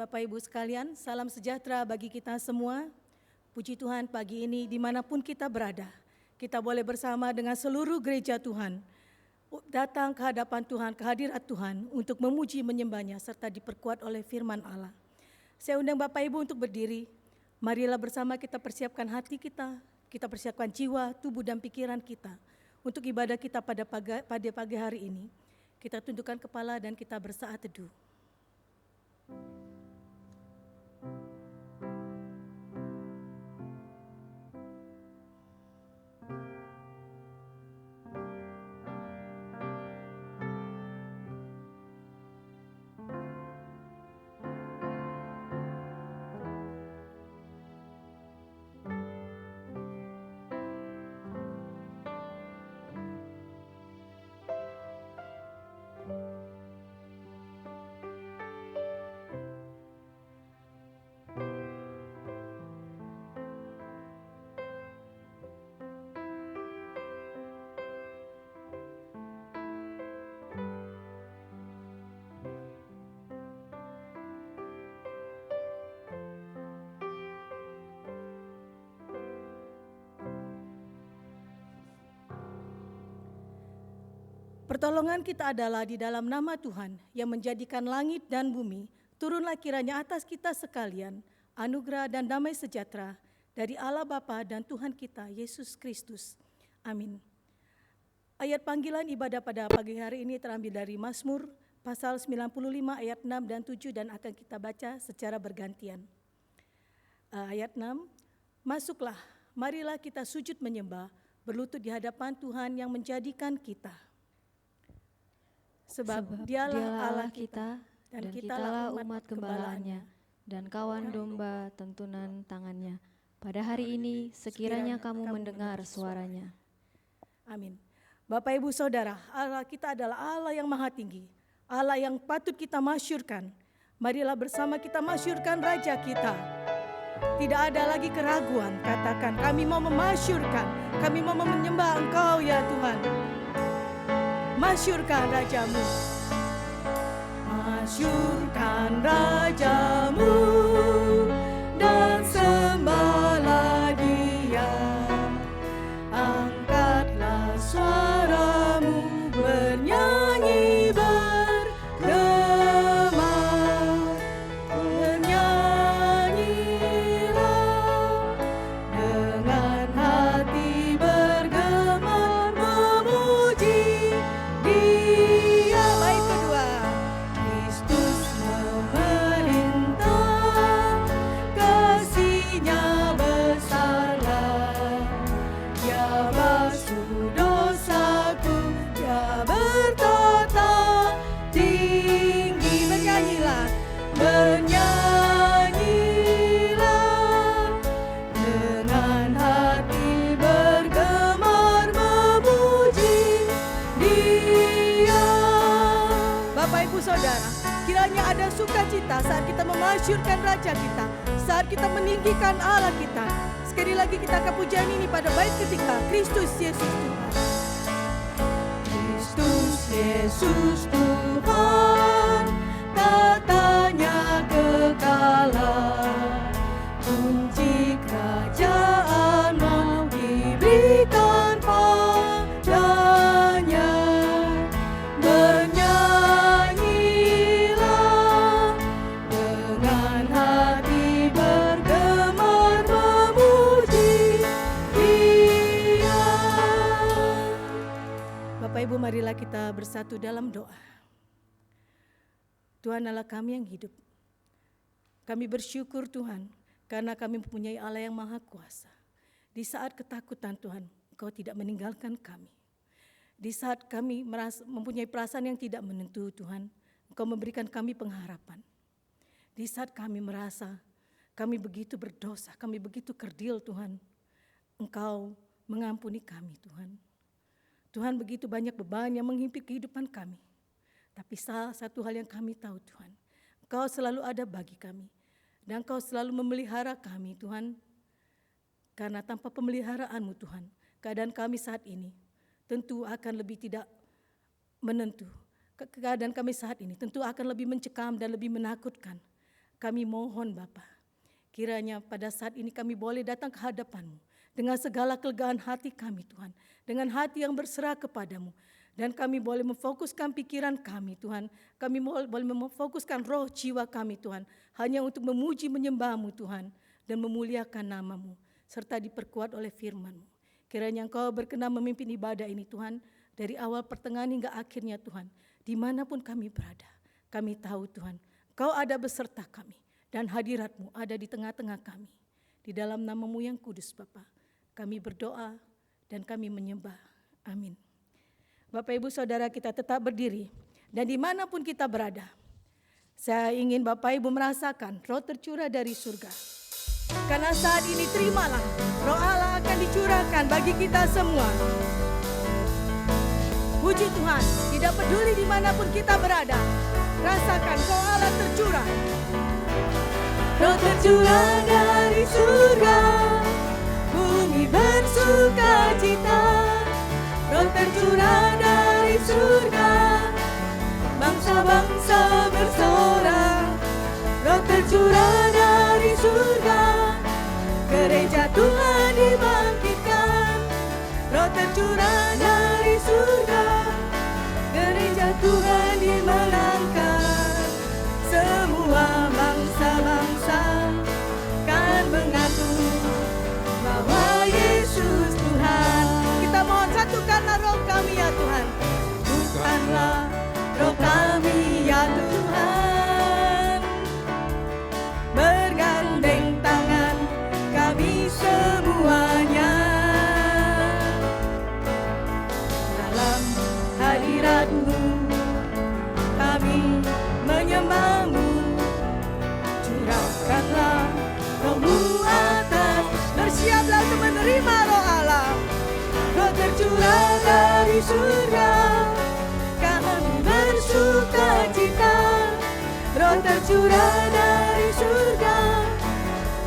Bapak Ibu sekalian, salam sejahtera bagi kita semua. Puji Tuhan pagi ini dimanapun kita berada, kita boleh bersama dengan seluruh gereja Tuhan, datang ke hadapan Tuhan, ke hadirat Tuhan untuk memuji menyembahnya serta diperkuat oleh firman Allah. Saya undang Bapak Ibu untuk berdiri, marilah bersama kita persiapkan hati kita persiapkan jiwa, tubuh dan pikiran kita untuk ibadah kita pada pagi hari ini. Kita tundukkan kepala dan kita bersaat teduh. Pertolongan kita adalah di dalam nama Tuhan yang menjadikan langit dan bumi. Turunlah kiranya atas kita sekalian anugerah dan damai sejahtera dari Allah Bapa dan Tuhan kita Yesus Kristus. Amin. Ayat panggilan ibadah pada pagi hari ini terambil dari Mazmur pasal 95 ayat 6 dan 7 dan akan kita baca secara bergantian. Ayat 6, masuklah, marilah kita sujud menyembah, berlutut di hadapan Tuhan yang menjadikan kita. Sebab dialah Allah kita dan kitalah umat gembalaannya dan kawan domba tentunan tangannya. Pada hari ini sekiranya kamu mendengar suaranya. Amin. Bapak Ibu Saudara, Allah kita adalah Allah yang maha tinggi, Allah yang patut kita masyurkan. Marilah bersama kita masyurkan Raja kita. Tidak ada lagi keraguan, katakan kami mau memasyurkan, kami mau menyembah Engkau ya Tuhan. Masyurkan Rajamu, masyurkan Rajamu dan sembahlah Dia. Angkatlah suaramu bernyanyi bergema, bernyanyilah dengan hati bergema memuji Dia. Baik kedua, Kristus memerintah, kasih-Nya besarlah. Dia basuh dosaku, Dia bertata tinggi. Bernyanyilah, bernyanyilah dengan hati bergemar memuji Dia. Bapak Ibu Saudara, kiranya ada sukacita saat kita memasyurkan Raja kita, saat kita meninggikan Allah kita. Sekali lagi kita akan pujian ini pada bait ketiga, Kristus Yesus Tuhan. Kristus Yesus Tuhan, tatanya kekalan, kunci kerajaan mau diberikan padanya. Bernyanyilah dengan hati bergemar memuji Dia. Bapak Ibu, marilah kita bersatu dalam doa. Tuhan Allah kami yang hidup, kami bersyukur Tuhan karena kami mempunyai Allah yang maha kuasa. Di saat ketakutan Tuhan, Engkau tidak meninggalkan kami. Di saat kami mempunyai perasaan yang tidak menentu Tuhan, Engkau memberikan kami pengharapan. Di saat kami merasa kami begitu berdosa, kami begitu kerdil Tuhan, Engkau mengampuni kami Tuhan. Tuhan, begitu banyak beban yang menghimpit kehidupan kami. Tapi satu hal yang kami tahu Tuhan, Engkau selalu ada bagi kami. Dan Engkau selalu memelihara kami Tuhan. Karena tanpa pemeliharaanmu Tuhan, keadaan kami saat ini tentu akan lebih tidak menentu. Keadaan kami saat ini tentu akan lebih mencekam dan lebih menakutkan. Kami mohon Bapa, kiranya pada saat ini kami boleh datang ke hadapan-Mu dengan segala kelegaan hati kami Tuhan, dengan hati yang berserah kepadamu. Dan kami boleh memfokuskan pikiran kami Tuhan, kami boleh memfokuskan roh jiwa kami Tuhan, hanya untuk memuji menyembah-Mu Tuhan, dan memuliakan nama-Mu, serta diperkuat oleh firman-Mu. Kiranya Engkau berkenan memimpin ibadah ini Tuhan, dari awal pertengahan hingga akhirnya Tuhan, dimanapun kami berada. Kami tahu Tuhan, Engkau ada beserta kami, dan hadirat-Mu ada di tengah-tengah kami. Di dalam nama-Mu yang kudus Bapa, kami berdoa dan kami menyembah. Amin. Bapak Ibu Saudara, kita tetap berdiri, dan dimanapun kita berada, saya ingin Bapak Ibu merasakan roh tercurah dari surga. Karena saat ini terimalah, roh Allah akan dicurahkan bagi kita semua. Puji Tuhan, tidak peduli dimanapun kita berada, rasakan roh Allah tercurah. Roh tercurah dari surga, bumi bersuka cita. Roh tercurah dari surga, bangsa-bangsa bersorak. Roh tercurah dari surga, gereja Tuhan dibangkitkan. Roh tercurah dari surga, gereja Tuhan dimenangkan. Semua bangsa-bangsa kan mengaku bahwa Yesus Tuhan. Kita mohon satukanlah roh kami ya Tuhan. Bukanlah roh kami ya Tuhan, bergandeng tangan kami semuanya dalam hadirat-Mu. Kami menyembah-Mu, curahkanlah roh-Mu atas. Bersiaplah untuk menerima roh Allah. Roh tercurah dari surga, kami bersuka cita. Roh tercurah dari surga,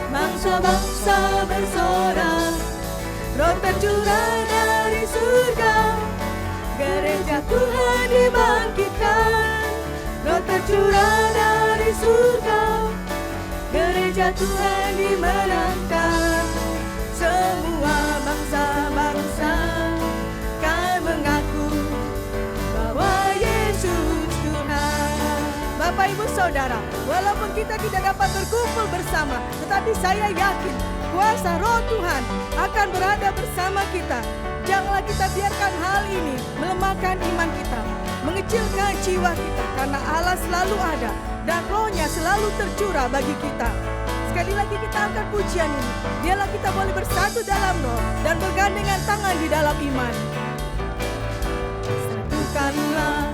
bangsa-bangsa bersorak. Roh tercurah dari surga, gereja Tuhan dibangkitkan. Roh tercurah dari surga, gereja Tuhan dimenangkan. Semua bangsa-bangsa kan mengaku bahwa Yesus Tuhan. Bapak Ibu Saudara, walaupun kita tidak dapat berkumpul bersama, tetapi saya yakin kuasa roh Tuhan akan berada bersama kita. Janganlah kita biarkan hal ini melemahkan iman kita, mengecilkan jiwa kita, karena Allah selalu ada dan rohnya selalu tercurah bagi kita. Sekali lagi kita angkat pujian ini. Biarlah kita boleh bersatu dalam roh dan bergandengan tangan di dalam iman. Satukanlah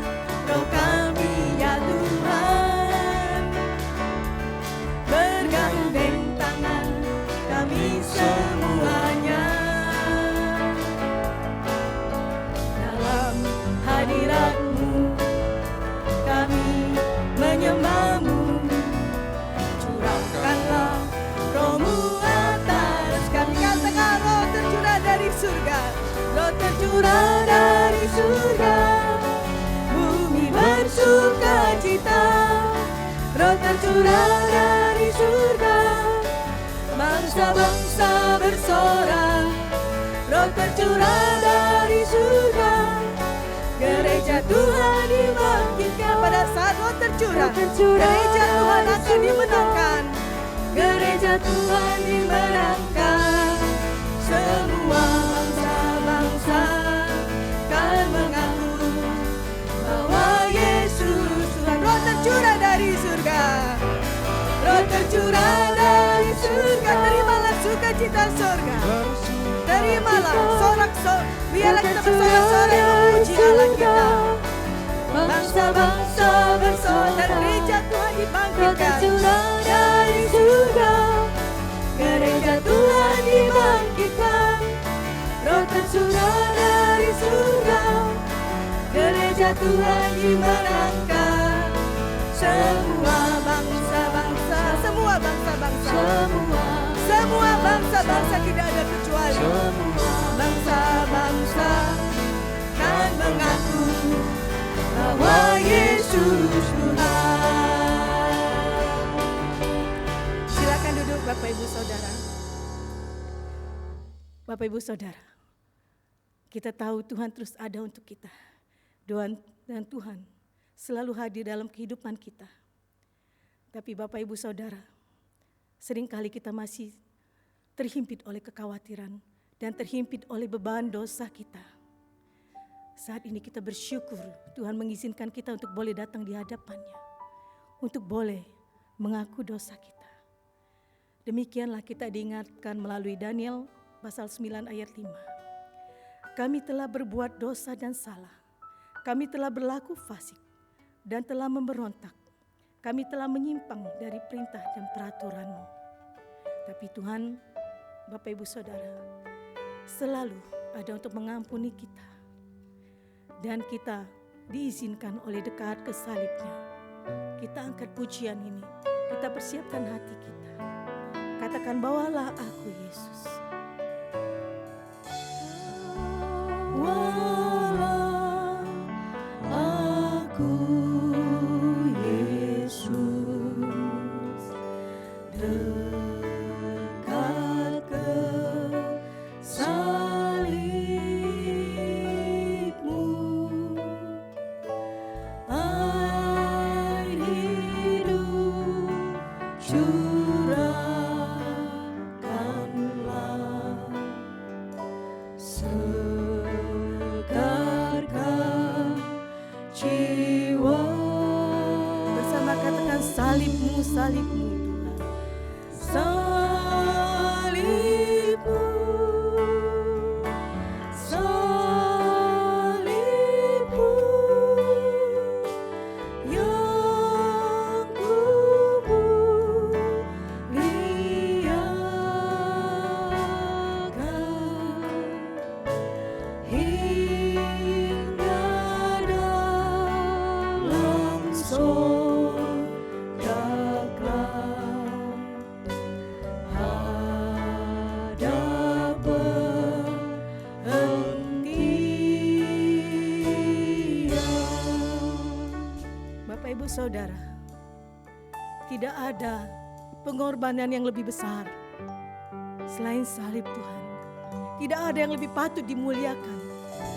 roh kami ya Tuhan, bergandeng tangan kami semuanya dalam hadirat-Mu. Kami menyembah-Mu, curahkanlah roh-Mu atas. Kami katakan roh tercurah dari surga. Roh tercurah dari surga, bumi bersuka cita. Roh tercurah dari surga, bangsa-bangsa bersorak. Roh tercurah dari surga, gereja Tuhan dibangkitkan. Pada saat roh tercurah, tercurah gereja Tuhan akan dimenangkan. Gereja Tuhan dimenangkan. Semua bangsa-bangsa kan mengaku bahwa Yesus Tuhan. Roh tercurah dari surga. Roh tercurah dari surga, Terimalah sukacita surga. Terimalah biarlah kita bersorak-sorai memuji Allah kita. bangsa-bangsa bersorak. Dan gereja Tuhan Roh dibangkitkan. tercurah dari surga, gereja Tuhan dibangkitkan. Roh tercurah dari surga, gereja Tuhan dimenangkan. Semua bangsa-bangsa, Semua bangsa-bangsa, semua bangsa-bangsa tidak ada kecuali. semua bangsa-bangsa kan mengaku bahwa Yesus Tuhan. Bapak Ibu Saudara. Bapak Ibu Saudara, kita tahu Tuhan terus ada untuk kita. Dan Tuhan selalu hadir dalam kehidupan kita. Tapi Bapak Ibu Saudara, seringkali kita masih terhimpit oleh kekhawatiran dan terhimpit oleh beban dosa kita. Saat ini kita bersyukur Tuhan mengizinkan kita untuk boleh datang di hadapan-Nya, untuk boleh mengaku dosa kita. Demikianlah kita diingatkan melalui Daniel pasal 9 ayat 5. Kami telah berbuat dosa dan salah. Kami telah berlaku fasik dan telah memberontak. Kami telah menyimpang dari perintah dan peraturan-Mu. Tapi Tuhan, Bapak Ibu Saudara, selalu ada untuk mengampuni kita. Dan kita diizinkan oleh dekat ke salib-Nya. Kita angkat pujian ini, kita persiapkan hati kita. Katakan, bawalah aku Yesus. Walau aku Yesus dekat ke salib-Mu, air hidup curahkanlah, segarkan jiwa. Bersama katakan, salib-Mu, salib-Mu Tuhan. Salib-Mu, salib-Mu yang ku muliakan hingga dalam sorga kelak. Ada penghentian. Bapak Ibu Saudara, tidak ada pengorbanan yang lebih besar selain salib Tuhan. Tidak ada yang lebih patut dimuliakan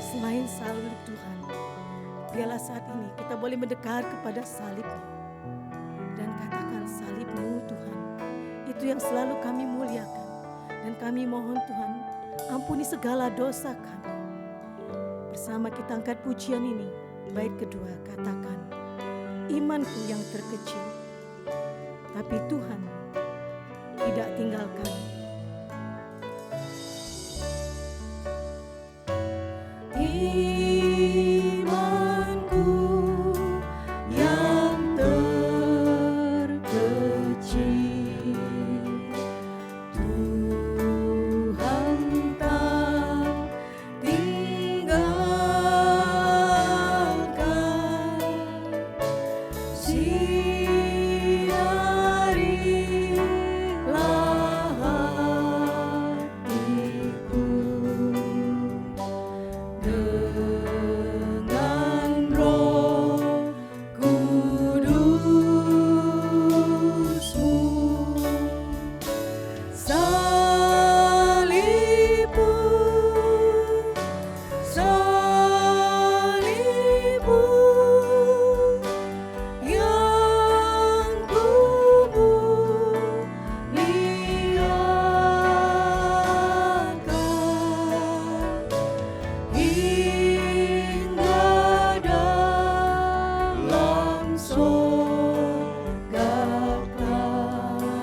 selain salib Tuhan. Biarlah saat ini kita boleh mendekat kepada salib-Nya dan katakan, salib-Mu Tuhan, itu yang selalu kami muliakan. Dan kami mohon Tuhan, ampuni segala dosa kami. Bersama kita angkat pujian ini, bait kedua, katakan, imanku yang terkecil, tapi Tuhan tidak tinggalkan. Imanku yang terkecil, Tuhan tak tinggalkan. Sinarilah hatiku dengan Roh Kudus-Mu. Salib-Mu, salib-Mu yang ku muliakan hingga dalam sorga kelak.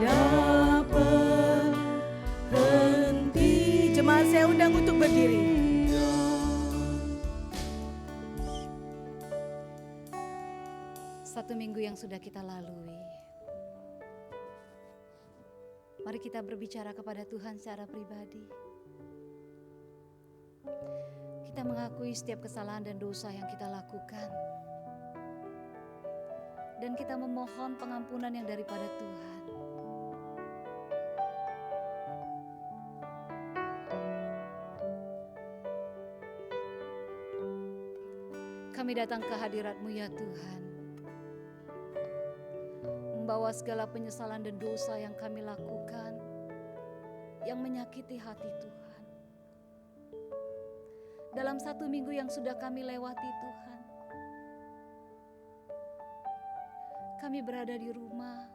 Ada penghentian. Jemaat, saya undang untuk berdiri. Satu minggu yang sudah kita lalui, mari kita berbicara kepada Tuhan secara pribadi. Kita mengakui setiap kesalahan dan dosa yang kita lakukan, dan kita memohon pengampunan yang daripada Tuhan. Kami datang ke hadirat-Mu ya Tuhan, membawa membawa segala penyesalan dan dosa yang kami lakukan, yang menyakiti hati Tuhan. Dalam 1 minggu yang sudah kami lewati Tuhan, kami berada di rumah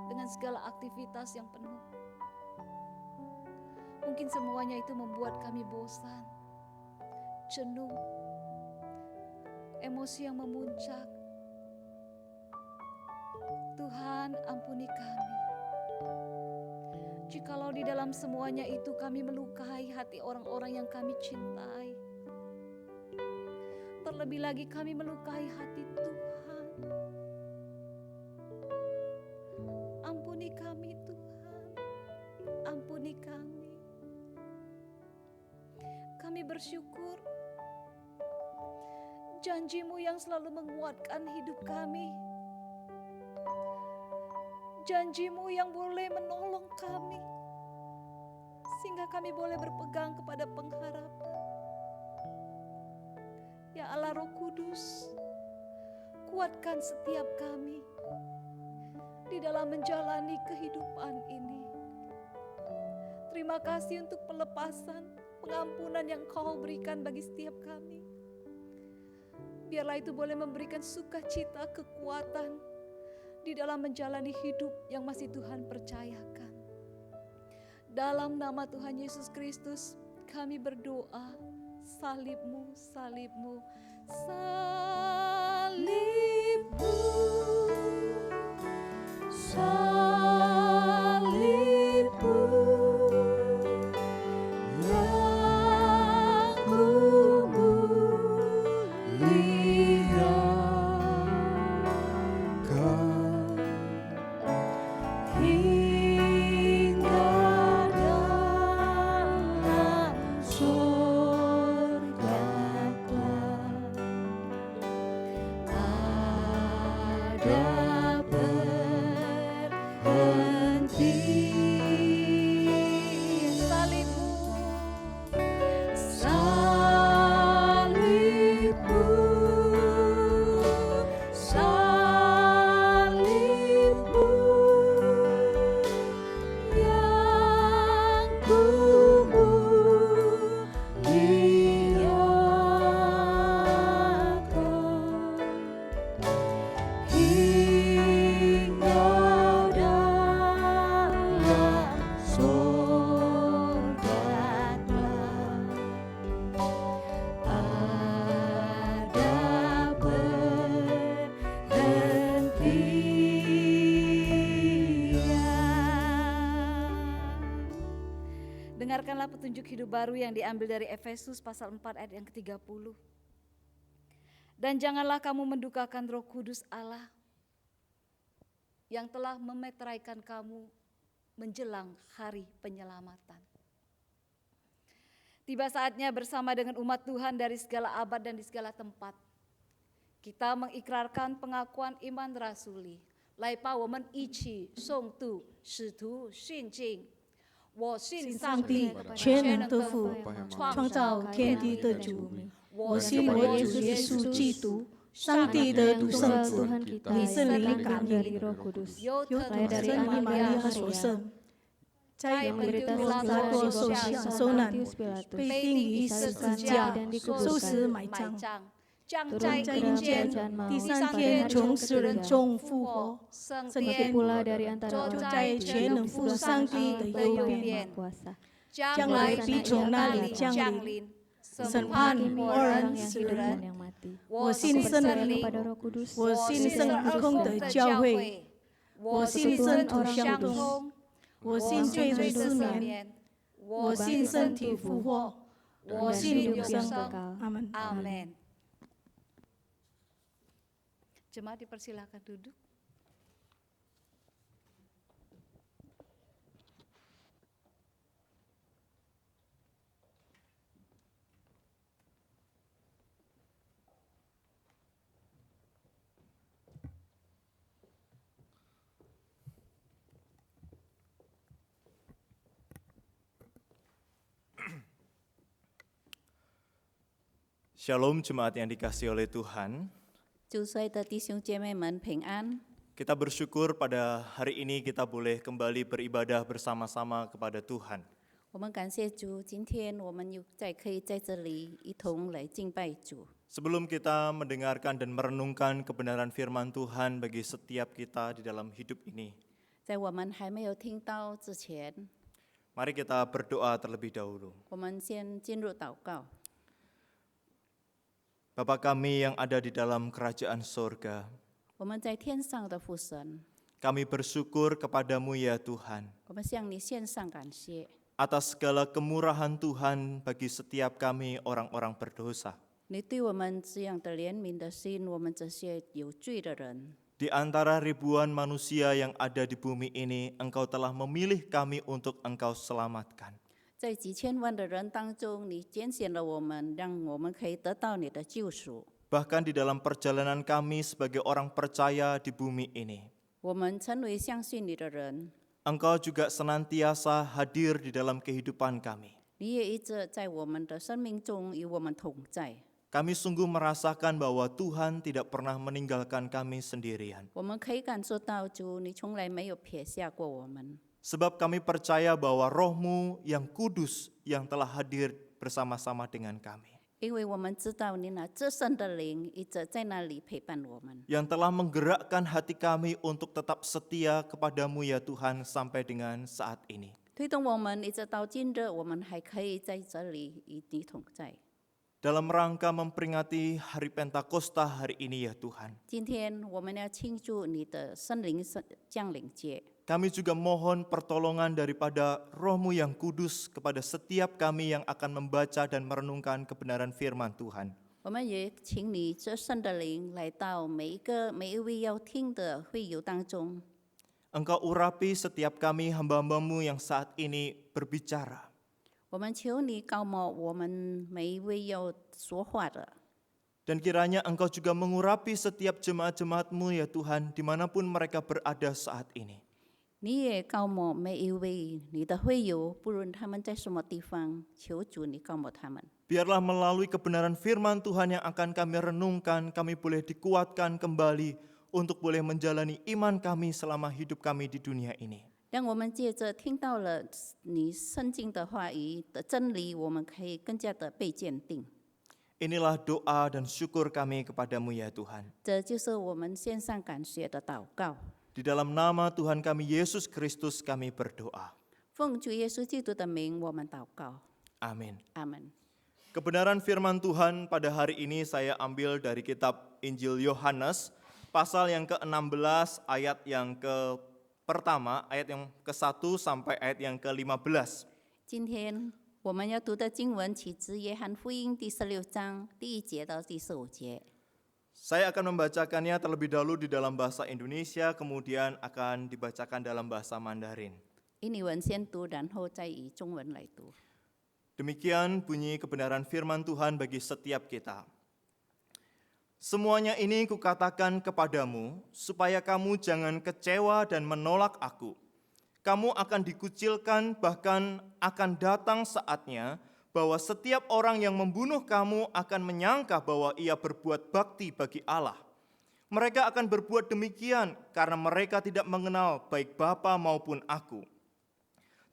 dengan segala aktivitas yang penuh. Mungkin semuanya itu membuat kami bosan, jenuh, emosi yang memuncak. Tuhan, ampuni kami. Jikalau di dalam semuanya itu kami melukai hati orang-orang yang kami cintai, terlebih lagi kami melukai hati Tuhan. Ampuni kami Tuhan, ampuni kami. Kami bersyukur janji-Mu yang selalu menguatkan hidup kami. Janji-Mu yang boleh menolong kami, sehingga kami boleh berpegang kepada pengharapan. Ya Allah Roh Kudus, kuatkan setiap kami di dalam menjalani kehidupan ini. Terima kasih untuk pelepasan, pengampunan yang Kau berikan bagi setiap kami. Biarlah itu boleh memberikan sukacita, kekuatan di dalam menjalani hidup yang masih Tuhan percayakan. Dalam nama Tuhan Yesus Kristus kami berdoa. Salib-Mu, salib-Mu, salib-Mu, salib-Mu yang ku muliakan hingga dalam surga kelak ada berhenti. salib-Mu, Salib-Mu, salib-Mu yang ku muliakan hingga dalam surga kelak ada berhentian. dengarkanlah petunjuk hidup baru yang diambil dari Efesus pasal 4 ayat yang ke-30. Dan janganlah kamu mendukakan Roh Kudus Allah yang telah memeteraikan kamu menjelang hari penyelamatan. Tiba saatnya bersama dengan umat Tuhan dari segala abad dan di segala tempat, kita mengikrarkan pengakuan iman rasuli. 来吧，我们一起诵读使徒信经。我信上帝全能的父，创造天地的主，我信我主耶稣基督，上帝的独生子，以圣灵感应，由圣母玛利亚所生，在本丢比拉多手下受难，被钉于十字架，受死埋葬，降在在阴间，第三天从死人中复活，升升天天pula dari antara坐 orang 在全能父上帝的右边， kuasa. 将来必从那里降临，审判活人 Orang yang 死 hidup dan 人。 yang mati. 我信信圣灵圣灵， Pada Roh Kudus, 我信圣空的教会，我信圣徒相通，我信罪的赦免，我信身体复活，我信永生。阿门。 Amin. Jemaat dipersilakan duduk. Shalom jemaat yang dikasihi oleh Tuhan. 祝所有的弟兄姐妹们平安。Kita bersyukur pada hari ini kita boleh kembali beribadah bersama-sama kepada Tuhan. 我们感谢主，今天我们又可以在这里一同来敬拜主。 Sebelum kita mendengarkan dan merenungkan kebenaran firman Tuhan bagi setiap kita di dalam hidup ini, 在我们还没有听到之前， mari kita berdoa terlebih dahulu. 我们先进入祷告。 Bapa kami yang ada di dalam kerajaan sorga, 我们在天上的父神， kami bersyukur kepadamu ya Tuhan, 我们向你献上感谢， atas segala kemurahan Tuhan bagi setiap kami orang-orang berdosa. 你对我们这样的怜悯的心，我们这些有罪的人， Di antara ribuan manusia yang ada di bumi ini, Engkau telah memilih kami untuk Engkau selamatkan. 在几千万的人当中，你拣选了我们，让我们可以得到你的救赎。 Bahkan di dalam perjalanan kami sebagai orang percaya di bumi ini, 我们成为相信你的人， Engkau juga senantiasa hadir di dalam kehidupan kami. 你也一直在我们的生命中与我们同在。 Kami sungguh merasakan bahwa Tuhan tidak pernah meninggalkan kami sendirian. 我们可以感受到主，你从来没有撇下过我们， Sebab kami percaya bahwa Roh-Mu yang kudus yang telah hadir bersama-sama dengan kami, 因为我们知道你那至圣的灵一直在那里陪伴我们， yang telah menggerakkan hati kami untuk tetap setia kepadamu ya Tuhan sampai dengan saat ini. 推动我们一直到今日，我们还可以在这里与你同在。 Dalam rangka memperingati hari Pentakosta hari ini ya Tuhan, 今天我们要庆祝你的圣灵降临节， kami juga mohon pertolongan daripada Roh-Mu yang kudus kepada setiap kami yang akan membaca dan merenungkan kebenaran firman Tuhan. 我们也请你这圣的灵来到每一位要听的会友当中， Engkau urapi setiap kami hamba-hambamu yang saat ini berbicara. 我们求你高摩我们每一位要说话的， Dan kiranya Engkau juga mengurapi setiap jemaat-jemaat-Mu ya Tuhan, dimanapun mereka berada saat ini. 你也高摩每一位你的会友，不论他们在什么地方，求主你高摩他们。 Biarlah melalui kebenaran firman Tuhan yang akan kami renungkan, kami boleh dikuatkan kembali untuk boleh menjalani iman kami selama hidup kami di dunia ini. 让我们借着听到了你圣经的话语的真理，我们可以更加的被坚定。 Inilah doa dan syukur kami kepadamu ya Tuhan. 这就是我们献上感谢的祷告。 Di dalam nama Tuhan kami Yesus Kristus kami berdoa. 奉主耶稣基督的名，我们祷告。 Amin. 阿门。 Kebenaran firman Tuhan pada hari ini saya ambil dari kitab Injil Yohanes, pasal yang ke-16, ayat yang pertama, ayat yang ke-1 sampai ayat yang ke-15. 今天我们要读的经文起自约翰福音第16章第1节到第15节。 Saya akan membacakannya terlebih dahulu di dalam bahasa Indonesia, kemudian akan dibacakan dalam bahasa Mandarin. 英文先读，然后再以中文来读。 Demikian bunyi kebenaran firman Tuhan bagi setiap kita. Semuanya ini kukatakan kepadamu, supaya kamu jangan kecewa dan menolak aku. Kamu akan dikucilkan, bahkan akan datang saatnya bahwa setiap orang yang membunuh kamu akan menyangka bahwa ia berbuat bakti bagi Allah. Mereka akan berbuat demikian karena mereka tidak mengenal baik Bapa maupun aku.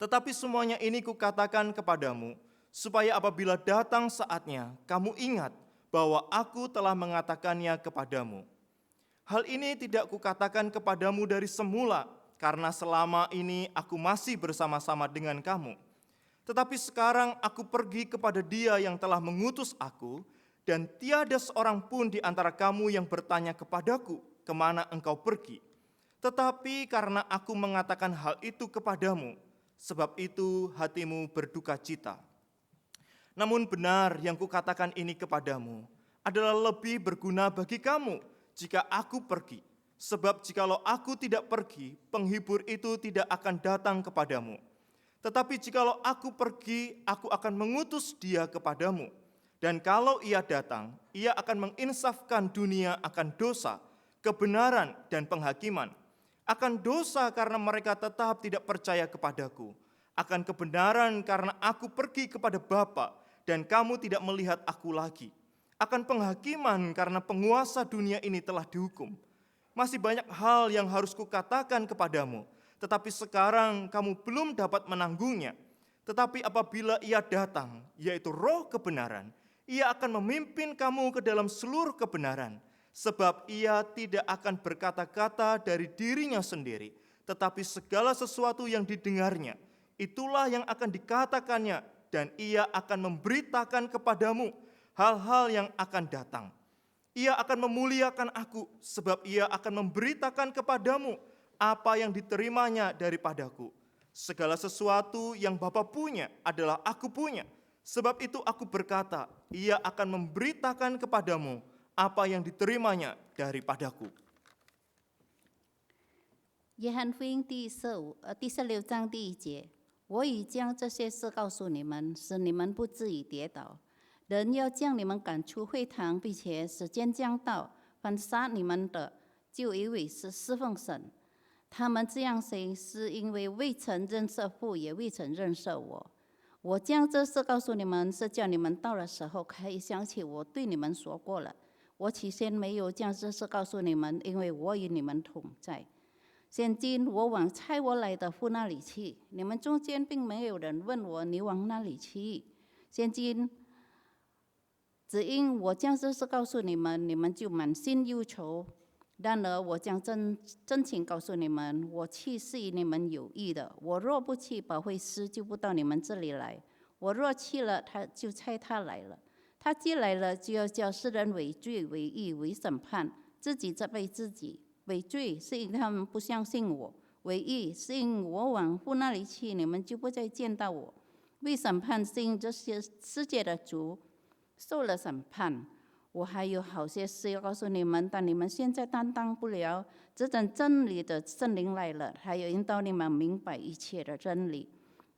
Tetapi semuanya ini kukatakan kepadamu, supaya apabila datang saatnya, kamu ingat bahwa aku telah mengatakannya kepadamu. Hal ini tidak kukatakan kepadamu dari semula, karena selama ini aku masih bersama-sama dengan kamu. Tetapi sekarang aku pergi kepada Dia yang telah mengutus aku, dan tiada seorang pun di antara kamu yang bertanya kepadaku, kemana engkau pergi. Tetapi karena aku mengatakan hal itu kepadamu, sebab itu hatimu berduka cita. Namun benar yang kukatakan ini kepadamu adalah lebih berguna bagi kamu jika aku pergi. Sebab jikalau aku tidak pergi, penghibur itu tidak akan datang kepadamu. Tetapi jikalau aku pergi, aku akan mengutus Dia kepadamu. Dan kalau Ia datang, Ia akan menginsafkan dunia akan dosa, kebenaran, dan penghakiman. Akan dosa karena mereka tetap tidak percaya kepadaku. Akan kebenaran karena aku pergi kepada Bapa, dan kamu tidak melihat aku lagi. Akan penghakiman karena penguasa dunia ini telah dihukum. masih banyak hal yang harus kukatakan kepadamu, tetapi sekarang kamu belum dapat menanggungnya. Tetapi apabila Ia datang, yaitu Roh kebenaran, Ia akan memimpin kamu ke dalam seluruh kebenaran, sebab Ia tidak akan berkata-kata dari dirinya sendiri, tetapi segala sesuatu yang didengarnya, itulah yang akan dikatakannya, dan Ia akan memberitakan kepadamu hal-hal yang akan datang. Ia akan memuliakan aku, sebab Ia akan memberitakan kepadamu apa yang diterimanya daripadaku. Segala sesuatu yang Bapa punya adalah aku punya. Sebab itu aku berkata, Ia akan memberitakan kepadamu apa yang diterimanya daripadaku. 约翰福音第16章第1节，我已将这些事告诉你们，使你们不至于跌倒。人要将你们赶出会堂，并且时间将到，凡杀你们的，就以为是侍奉神。他们这样行，是因为未曾认识父，也未曾认识我。我将这事告诉你们，是叫你们到了时候可以想起我对你们说过了。我起先没有将这事告诉你们，因为我与你们同在。现今我往差我来的父那里去，你们中间并没有人问我你往哪里去。现今只因我将这事告诉你们，你们就满心忧愁。然而我将真情告诉你们，我去是与你们有益的。我若不去，保惠师就不到你们这里来；我若去了，他就差他来了。他既来了，就要叫世人为罪、为义、为审判，自己责备自己。为罪是因他们不相信我，为义是因我往父那里去，你们就不再见到我。为审判是因这些世界的主受了审判。我还有好些事要告诉你们，但你们现在担当不了。只等真理的圣灵来了，他要引导你们明白一切的真理。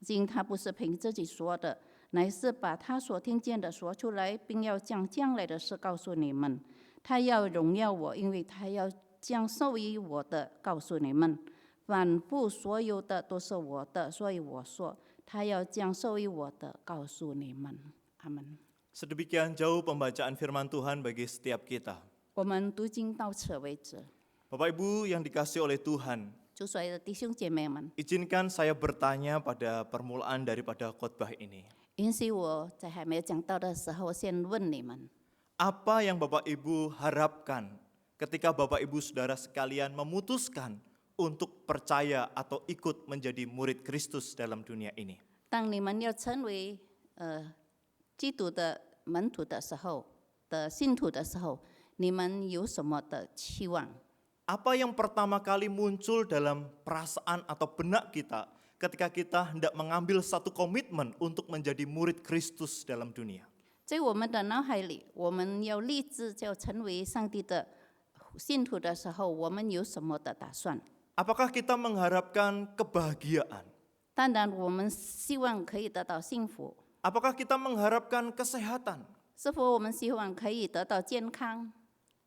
因他不是凭自己说的，乃是把他所听见的说出来，并要将将来的事告诉你们。他要荣耀我，因为他要将授予我的告诉你们。凡父所有的都是我的，所以我说，他要将授予我的告诉你们。阿门。 Sedemikian jauh pembacaan firman Tuhan bagi setiap kita. 我们读经到此为止。 Bapak Ibu yang dikasihi oleh Tuhan, 主所爱的弟兄姐妹们， izinkan saya bertanya pada permulaan daripada khotbah ini. 允许我在还没有讲到的时候，先问你们： Apa yang Bapak Ibu harapkan ketika Bapak Ibu Saudara sekalian memutuskan untuk percaya atau ikut menjadi murid Kristus dalam dunia ini? 当你们要成为基督的门徒的时候，信徒的时候，你们有什么的期望？ Apa yang pertama kali muncul dalam perasaan atau benak kita ketika kita hendak mengambil satu komitmen untuk menjadi murid Kristus dalam dunia? 在我们的脑海里，我们要立志要成为上帝的信徒的时候，我们有什么的打算？ Apakah kita mengharapkan kebahagiaan? 当然，我们希望可以得到幸福。 Apakah kita mengharapkan kesehatan? 是否我们希望可以得到健康？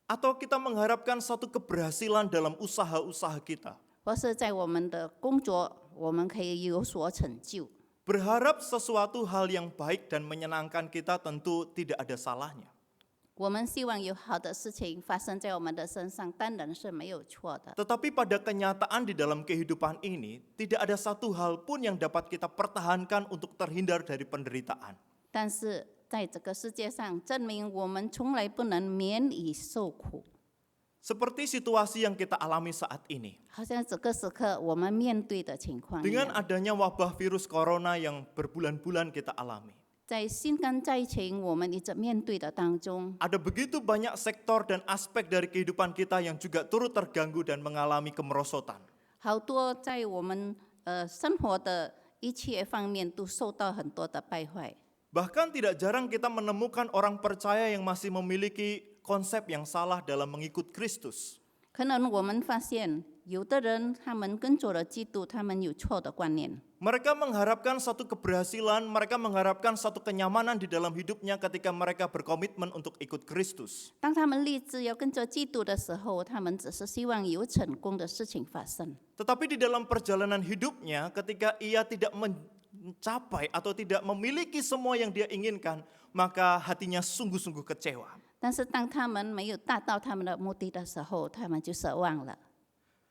Atau kita mengharapkan satu keberhasilan dalam usaha-usaha kita? 或是在我们的工作，我们可以有所成就？ Berharap sesuatu hal yang baik dan menyenangkan kita tentu tidak ada salahnya. 我们希望有好的事情发生在我们的身上，当然是没有错的。 Tetapi pada kenyataan di dalam kehidupan ini, tidak ada satu hal pun yang dapat kita pertahankan untuk terhindar dari penderitaan. 但是在这个世界上，证明我们从来不能免于受苦。 Seperti situasi yang kita alami saat ini. 好像这个时刻我们面对的情况一 Dengan 样， adanya wabah virus corona yang berbulan-bulan kita alami. 在新冠灾情我们一直面对的当中， Ada begitu banyak sektor dan aspek dari kehidupan kita yang juga turut terganggu dan mengalami kemerosotan. 好多在我们生活的一切方面都受到很多的败坏。 Bahkan tidak jarang kita menemukan orang percaya yang masih memiliki konsep yang salah dalam mengikut Kristus. 可能我们发现，有的人他们跟着了基督，他们有错的观念。 Mereka mengharapkan satu keberhasilan, mereka mengharapkan satu kenyamanan di dalam hidupnya ketika mereka berkomitmen untuk ikut Kristus. 当他们立志要跟着基督的时候，他们只是希望有成功的事情发生。 Tetapi di dalam perjalanan hidupnya, ketika ia tidak mencapai atau tidak memiliki semua yang dia inginkan, maka hatinya sungguh-sungguh kecewa. 但是当他们没有达到他们的目的的时候，他们就失望了。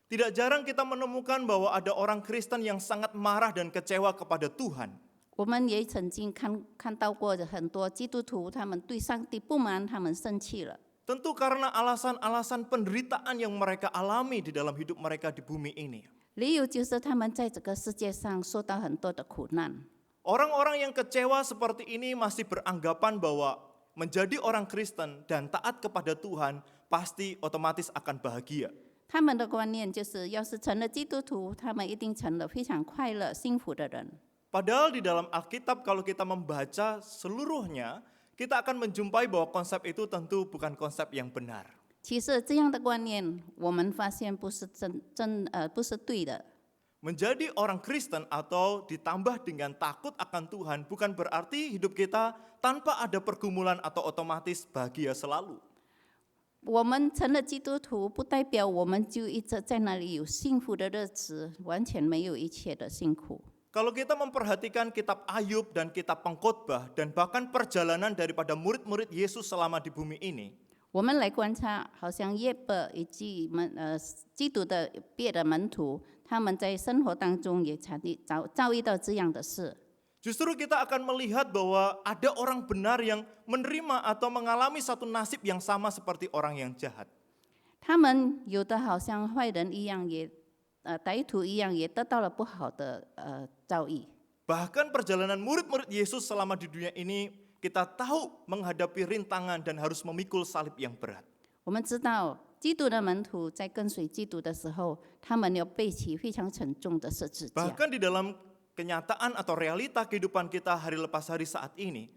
Tidak jarang kita menemukan bahwa ada orang Kristen yang sangat marah dan kecewa kepada Tuhan. 我们也曾经看到过很多基督徒，他们对上帝不满，他们生气了。 Tentu karena alasan-alasan penderitaan yang mereka alami di dalam hidup mereka di bumi ini. 理由就是他们在这个世界上受到很多的苦难。 Orang-orang yang kecewa seperti ini masih beranggapan bahwa menjadi orang Kristen dan taat kepada Tuhan pasti otomatis akan bahagia. 他们的观念就是，要是成了基督徒，他们一定成了非常快乐、幸福的人。 Padahal di dalam Alkitab kalau kita membaca seluruhnya, kita akan menjumpai bahwa konsep itu tentu bukan konsep yang benar. 其实这样的观念，我们发现不是不是对的。 Menjadi orang Kristen atau ditambah dengan takut akan Tuhan bukan berarti hidup kita tanpa ada pergumulan atau otomatis bahagia selalu. 我们成了基督徒，不代表我们就一直在那里有幸福的日子，完全没有一切的辛苦。 Kalau kita memperhatikan kitab Ayub dan kitab Pengkhotbah dan bahkan perjalanan daripada murid-murid Yesus selama di bumi ini, 我们来观察，好像约伯以及基督的别的门徒，他们在生活当中也遭遇到这样的事。 justru kita akan melihat bahwa ada orang benar yang menerima atau mengalami satu nasib yang sama seperti orang yang jahat. 他们有的好像坏人一样，也歹徒一样，也得到了不好的遭遇。 Bahkan perjalanan murid-murid Yesus selama di dunia ini, kita tahu menghadapi rintangan dan harus memikul salib yang berat. 我们知道，基督的门徒在跟随基督的时候，他们要背起非常沉重的十字架。 Bahkan di dalam kenyataan atau realita kehidupan kita hari lepas hari saat ini,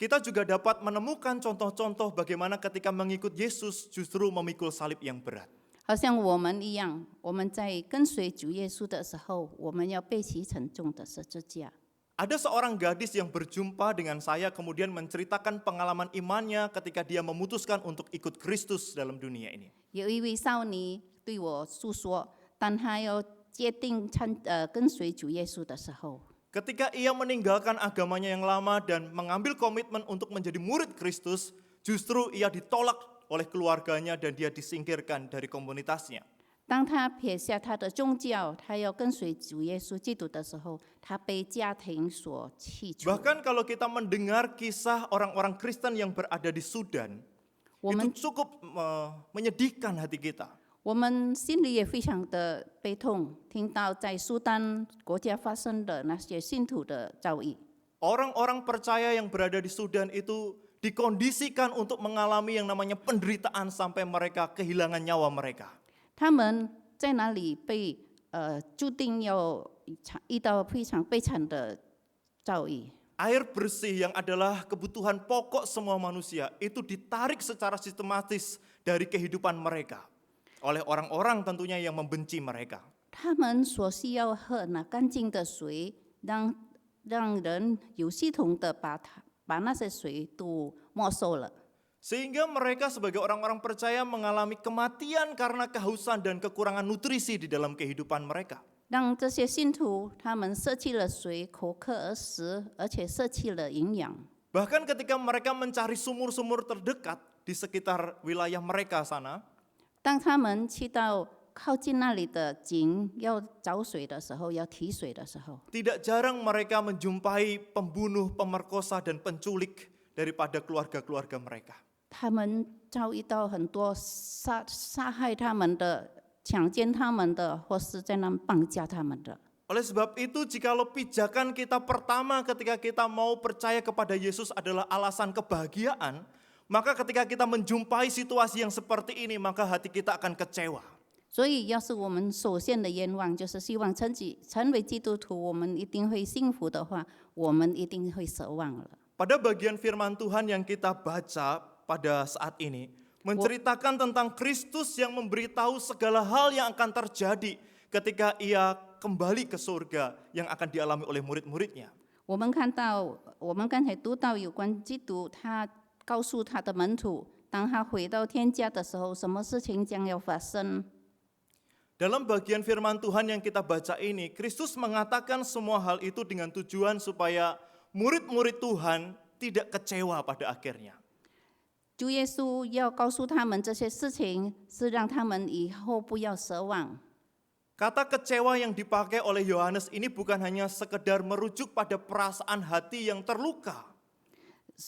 kita juga dapat menemukan contoh-contoh bagaimana ketika mengikut Yesus justru memikul salib yang berat. 好像我们一样，我们在跟随主耶稣的时候，我们要背起沉重的十字架。 Ada seorang gadis yang berjumpa dengan saya kemudian menceritakan pengalaman imannya ketika dia memutuskan untuk ikut Kristus dalam dunia ini. 有一位少女对我诉说，当她要决定跟随主耶稣的时候， Ketika ia meninggalkan agamanya yang lama dan mengambil komitmen untuk menjadi murid Kristus, justru ia ditolak oleh keluarganya dan dia disingkirkan dari komunitasnya. 当她撇下她的宗教，她要跟随主耶稣基督的时候，她被家庭所弃除。 Bahkan kalau kita mendengar kisah orang-orang Kristen yang berada di Sudan, itu cukup menyedihkan hati kita. 我们心里也非常的悲痛，听到在苏丹国家发生的那些信徒的遭遇。 Orang-orang percaya yang berada di Sudan itu dikondisikan untuk mengalami yang namanya penderitaan sampai mereka kehilangan nyawa mereka. 他们在那里被注定要遇到非常悲惨的遭遇。 Air bersih yang adalah kebutuhan pokok semua manusia itu ditarik secara sistematis dari kehidupan mereka oleh orang-orang tentunya yang membenci mereka. 他们所需要喝那干净的水，让人有系统的把那些水都没收了。 Sehingga mereka sebagai orang-orang percaya mengalami kematian karena kehausan dan kekurangan nutrisi di dalam kehidupan mereka. 让这些信徒他们舍弃了水，口渴而死，而且舍弃了营养。 Bahkan ketika mereka mencari sumur-sumur terdekat di sekitar wilayah mereka sana, 当他们去到靠近那里的井要找水的时候，要提水的时候， tidak jarang mereka menjumpai pembunuh, pemerkosa, dan penculik daripada keluarga-keluarga mereka. 他们遭遇到很多杀害他们的、强奸他们的，或是在那绑架他们的。 Oleh sebab itu, jikalau pijakan kita pertama ketika kita mau percaya kepada Yesus adalah alasan kebahagiaan, maka ketika kita menjumpai situasi yang seperti ini, maka hati kita akan kecewa. 所以，要是我们首先的愿望就是希望成为基督徒，我们一定会幸福的话，我们一定会失望了。 Pada bagian firman Tuhan yang kita baca pada saat ini, menceritakan tentang Kristus yang memberitahu segala hal yang akan terjadi ketika ia kembali ke surga yang akan dialami oleh murid-muridnya. 我们刚才读到有关基督，他告诉他的门徒，当他回到天家的时候，什么事情将要发生。 Dalam bagian firman Tuhan yang kita baca ini, Kristus mengatakan semua hal itu dengan tujuan supaya murid-murid Tuhan tidak kecewa pada akhirnya. 主耶稣要告诉他们这些事情，是让他们以后不要奢望。 Kata kecewa yang dipakai oleh Yohanes ini bukan hanya sekedar merujuk pada perasaan hati yang terluka,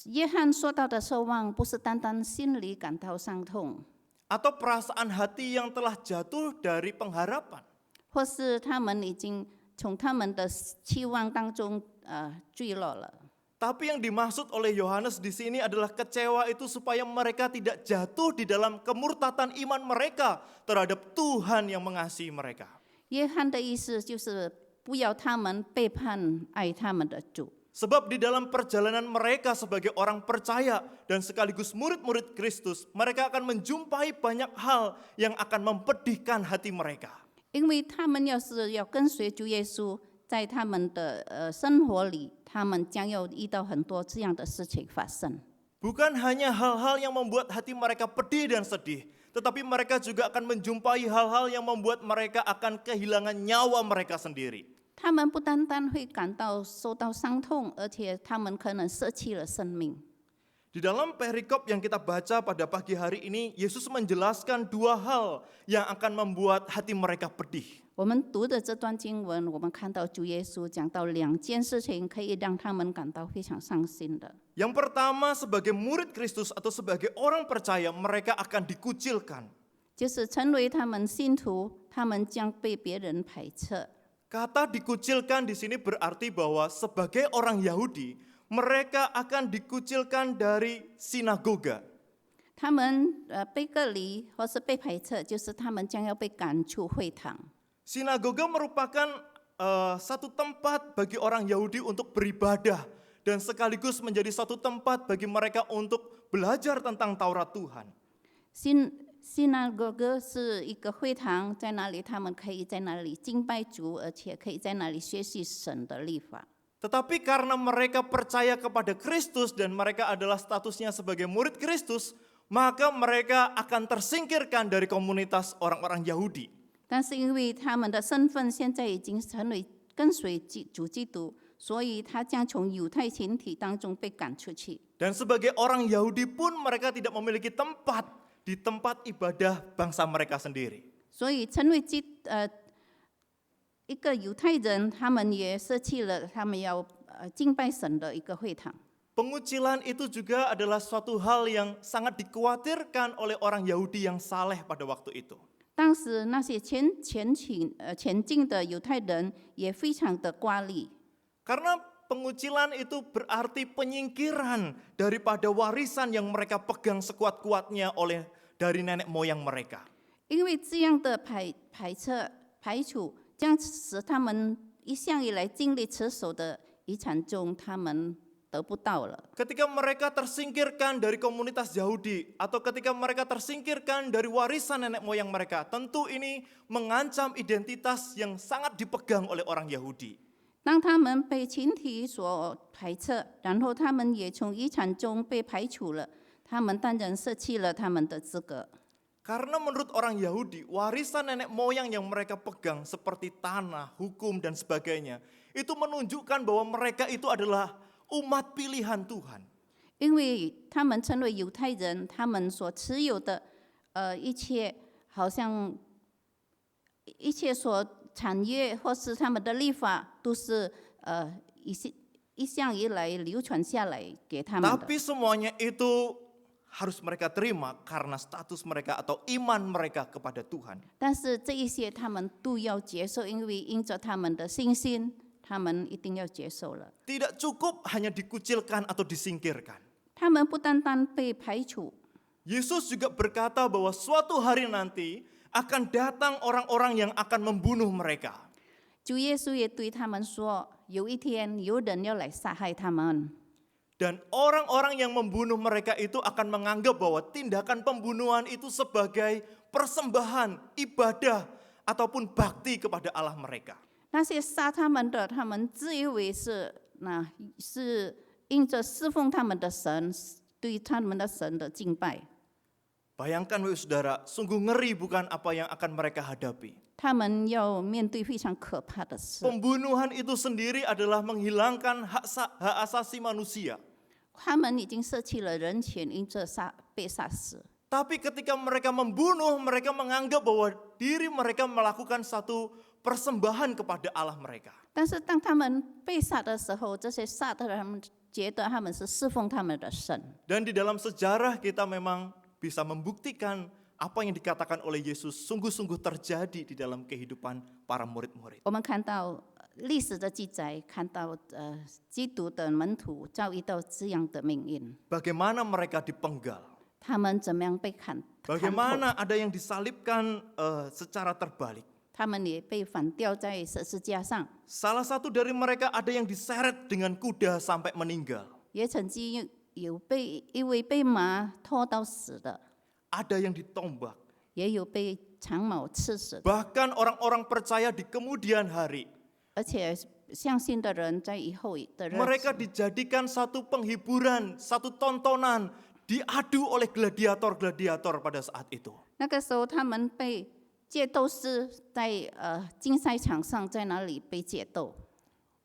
约翰说到的奢望，不是单单心里感到伤痛， atau perasaan hati yang telah jatuh dari pengharapan. 或是他们已经从他们的期望当中坠落了。 Tapi yang dimaksud oleh Yohanes di sini adalah kecewa itu supaya mereka tidak jatuh di dalam kemurtatan iman mereka terhadap Tuhan yang mengasihi mereka. 约翰的意思就是不要他们背叛爱他们的主， Sebab di dalam perjalanan mereka sebagai orang percaya dan sekaligus murid-murid Kristus, mereka akan menjumpai banyak hal yang akan mempedihkan hati mereka. 因为他们要是要跟随主耶稣，在他们的生活里，他们将要遇到很多这样的事情发生。 Bukan hanya hal-hal yang membuat hati mereka pedih dan sedih, tetapi mereka juga akan menjumpai hal-hal yang membuat mereka akan kehilangan nyawa mereka sendiri. 他们不单单会感到受到伤痛，而且他们可能舍弃了生命。 Di dalam perikop yang kita baca pada pagi hari ini, Yesus menjelaskan dua hal yang akan membuat hati mereka pedih. 我们读的这段经文，我们看到主耶稣讲到两件事情，可以让他们感到非常伤心的。 Yang pertama, sebagai murid Kristus atau sebagai orang percaya, mereka akan dikucilkan. 就是成为他们信徒，他们将被别人排斥。 Kata dikucilkan di sini berarti bahwa sebagai orang Yahudi, mereka akan dikucilkan dari sinagoga. 他们被隔离或是被排斥，就是他们将要被赶出会堂。 Sinagoga merupakan satu tempat bagi orang Yahudi untuk beribadah dan sekaligus menjadi satu tempat bagi mereka untuk belajar tentang Taurat Tuhan. Sinagoga 是一个会堂，在那里他们可以在那里敬拜主，而且可以在那里学习神的律法。 Tetapi karena mereka percaya kepada Kristus dan mereka adalah statusnya sebagai murid Kristus, maka mereka akan tersingkirkan dari komunitas orang-orang Yahudi. 但是因为他们的身份现在已经成为跟随主基督，所以他将从犹太群体当中被赶出去。 Dan sebagai orang Yahudi pun mereka tidak memiliki tempat di tempat ibadah bangsa mereka sendiri. 所以成为一个犹太人，他们也舍弃了他们要敬拜神的一个会堂。 Pengucilan itu juga adalah suatu hal yang sangat dikhawatirkan oleh orang Yahudi yang saleh pada waktu itu. 当时那些前进的犹太人也非常的挂虑， Karena pengucilan itu berarti penyingkiran daripada warisan yang mereka pegang sekuat-kuatnya dari nenek moyang mereka. 因为这样的排除，将使他们一向以来尽力持守的遗产中，他们得不到了。 Ketika mereka tersingkirkan dari komunitas Yahudi atau ketika mereka tersingkirkan dari warisan nenek moyang mereka, tentu ini mengancam identitas yang sangat dipegang oleh orang Yahudi. 当他们被群体所排斥，然后他们也从遗产中被排除了，他们当然舍弃了他们的资格。 Karena menurut orang Yahudi, warisan nenek moyang yang mereka pegang seperti tanah, hukum, dan sebagainya, itu menunjukkan bahwa mereka itu adalah umat pilihan Tuhan. 因为他们成为犹太人，他们所持有的一切，好像一切所产业或是他们的立法，都是一向以来流传下来给他们的。 Tapi semuanya itu harus mereka terima karena status mereka atau iman mereka kepada Tuhan. 但是这一些他们都要接受，因为因着他们的信心，他们一定要接受了。 Tidak cukup hanya dikucilkan atau disingkirkan. 他们不单单被排除， Yesus juga berkata bahwa suatu hari nanti akan datang orang-orang yang akan membunuh mereka. 主耶稣也对他们说，有一天有人要来杀害他们。 Dan orang-orang yang membunuh mereka itu akan menganggap bahwa tindakan pembunuhan itu sebagai persembahan, ibadah, ataupun bakti kepada Allah mereka. 那些杀他们的，他们自以为是因着侍奉他们的神，对他们的神的敬拜。 Bayangkan wahai saudara, sungguh ngeri bukan apa yang akan mereka hadapi. 他们要面对非常可怕的事， Pembunuhan itu sendiri adalah menghilangkan hak asasi manusia. 他们已经舍弃了人权，因这被杀死。 Tapi ketika mereka membunuh, mereka menganggap bahwa diri mereka melakukan satu persembahan kepada Allah mereka. 但是当他们被杀的时候，这些杀的人他们觉得他们是侍奉他们的神。 Dan di dalam sejarah kita memang bisa membuktikan apa yang dikatakan oleh Yesus sungguh-sungguh terjadi di dalam kehidupan para murid-murid. 我们看到历史的记载，看到基督的门徒遭遇到这样的命运， Bagaimana mereka dipenggal, 他们怎么样被砍头， bagaimana ada yang disalibkan secara terbalik. 他们也被反吊在十字架上， Salah satu dari mereka ada yang diseret dengan kuda sampai meninggal. 也曾经有被因为被马拖到死的， Ada yang ditombak. 也有被长矛刺死的， Bahkan orang-orang percaya di kemudian hari, 而且相信的人在以后的日 mereka 子， dijadikan satu penghiburan, satu tontonan, diadu oleh gladiator-gladiator pada saat itu. 那个时候他们被决斗士在竞赛场上在哪里被决斗。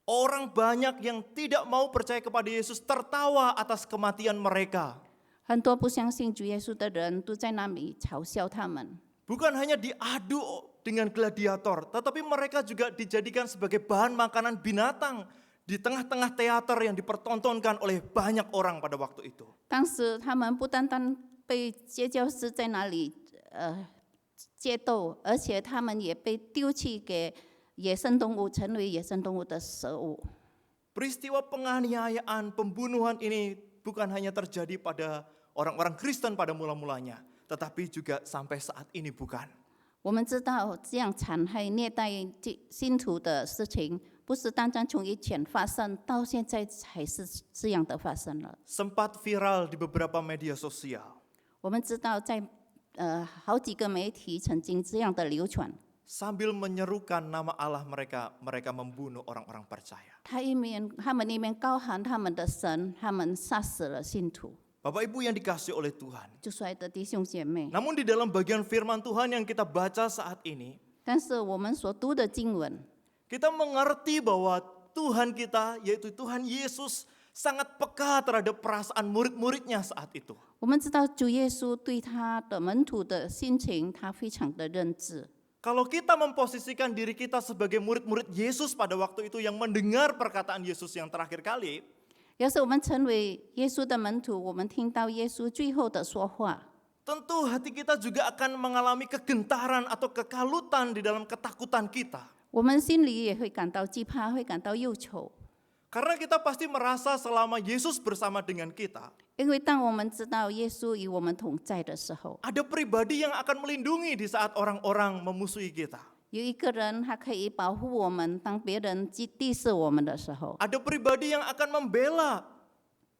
Orang banyak yang tidak mau percaya kepada Yesus tertawa atas kematian mereka. 很多不相信主耶稣的人都在那里嘲笑他们， Bukan hanya diadu dengan gladiator, tetapi mereka juga dijadikan sebagai bahan makanan binatang di tengah-tengah teater yang dipertontonkan oleh banyak orang pada waktu itu. 当时他们不单单被截教师在那里决斗，而且他们也被丢弃给野生动物，成为野生动物的食物。 Peristiwa penganiayaan, pembunuhan ini bukan hanya terjadi pada orang-orang Kristen pada mula-mulanya, tetapi juga sampai saat ini bukan. 我们知道这样残害、虐待信徒的事情，不是单单从以前发生，到现在还是这样的发生了。 Sempat viral di beberapa media sosial. 我们知道在好几个媒体曾经这样的流传， Sambil menyerukan nama Allah mereka, mereka membunuh orang-orang percaya. 他们一面高喊他们的神，他们杀死了信徒。 Bapak Ibu yang dikasihi oleh Tuhan. 就说的弟兄姐妹， Namun di dalam bagian firman Tuhan yang kita baca saat ini, 但是我们所读的经文， kita mengerti bahwa Tuhan kita, yaitu Tuhan Yesus, sangat peka terhadap perasaan murid-muridnya saat itu. 我们知道主耶稣对他的门徒的心情，他非常的认知。 Kalau kita memposisikan diri kita sebagai murid-murid Yesus pada waktu itu yang mendengar perkataan Yesus yang terakhir kali, 要是我们成为耶稣的门徒，我们听到耶稣最后的说话， tentu hati kita juga akan mengalami kegentaran atau kekalutan di dalam ketakutan kita. 我们心里也会感到惧怕，会感到忧愁。 Karena kita pasti merasa selama Yesus bersama dengan kita, 因为当我们知道耶稣与我们同在的时候， ada pribadi yang akan melindungi di saat orang-orang memusuhi kita. 有一个人他可以保护我们，当别人敌视我们的时候， Ada pribadi yang akan membela,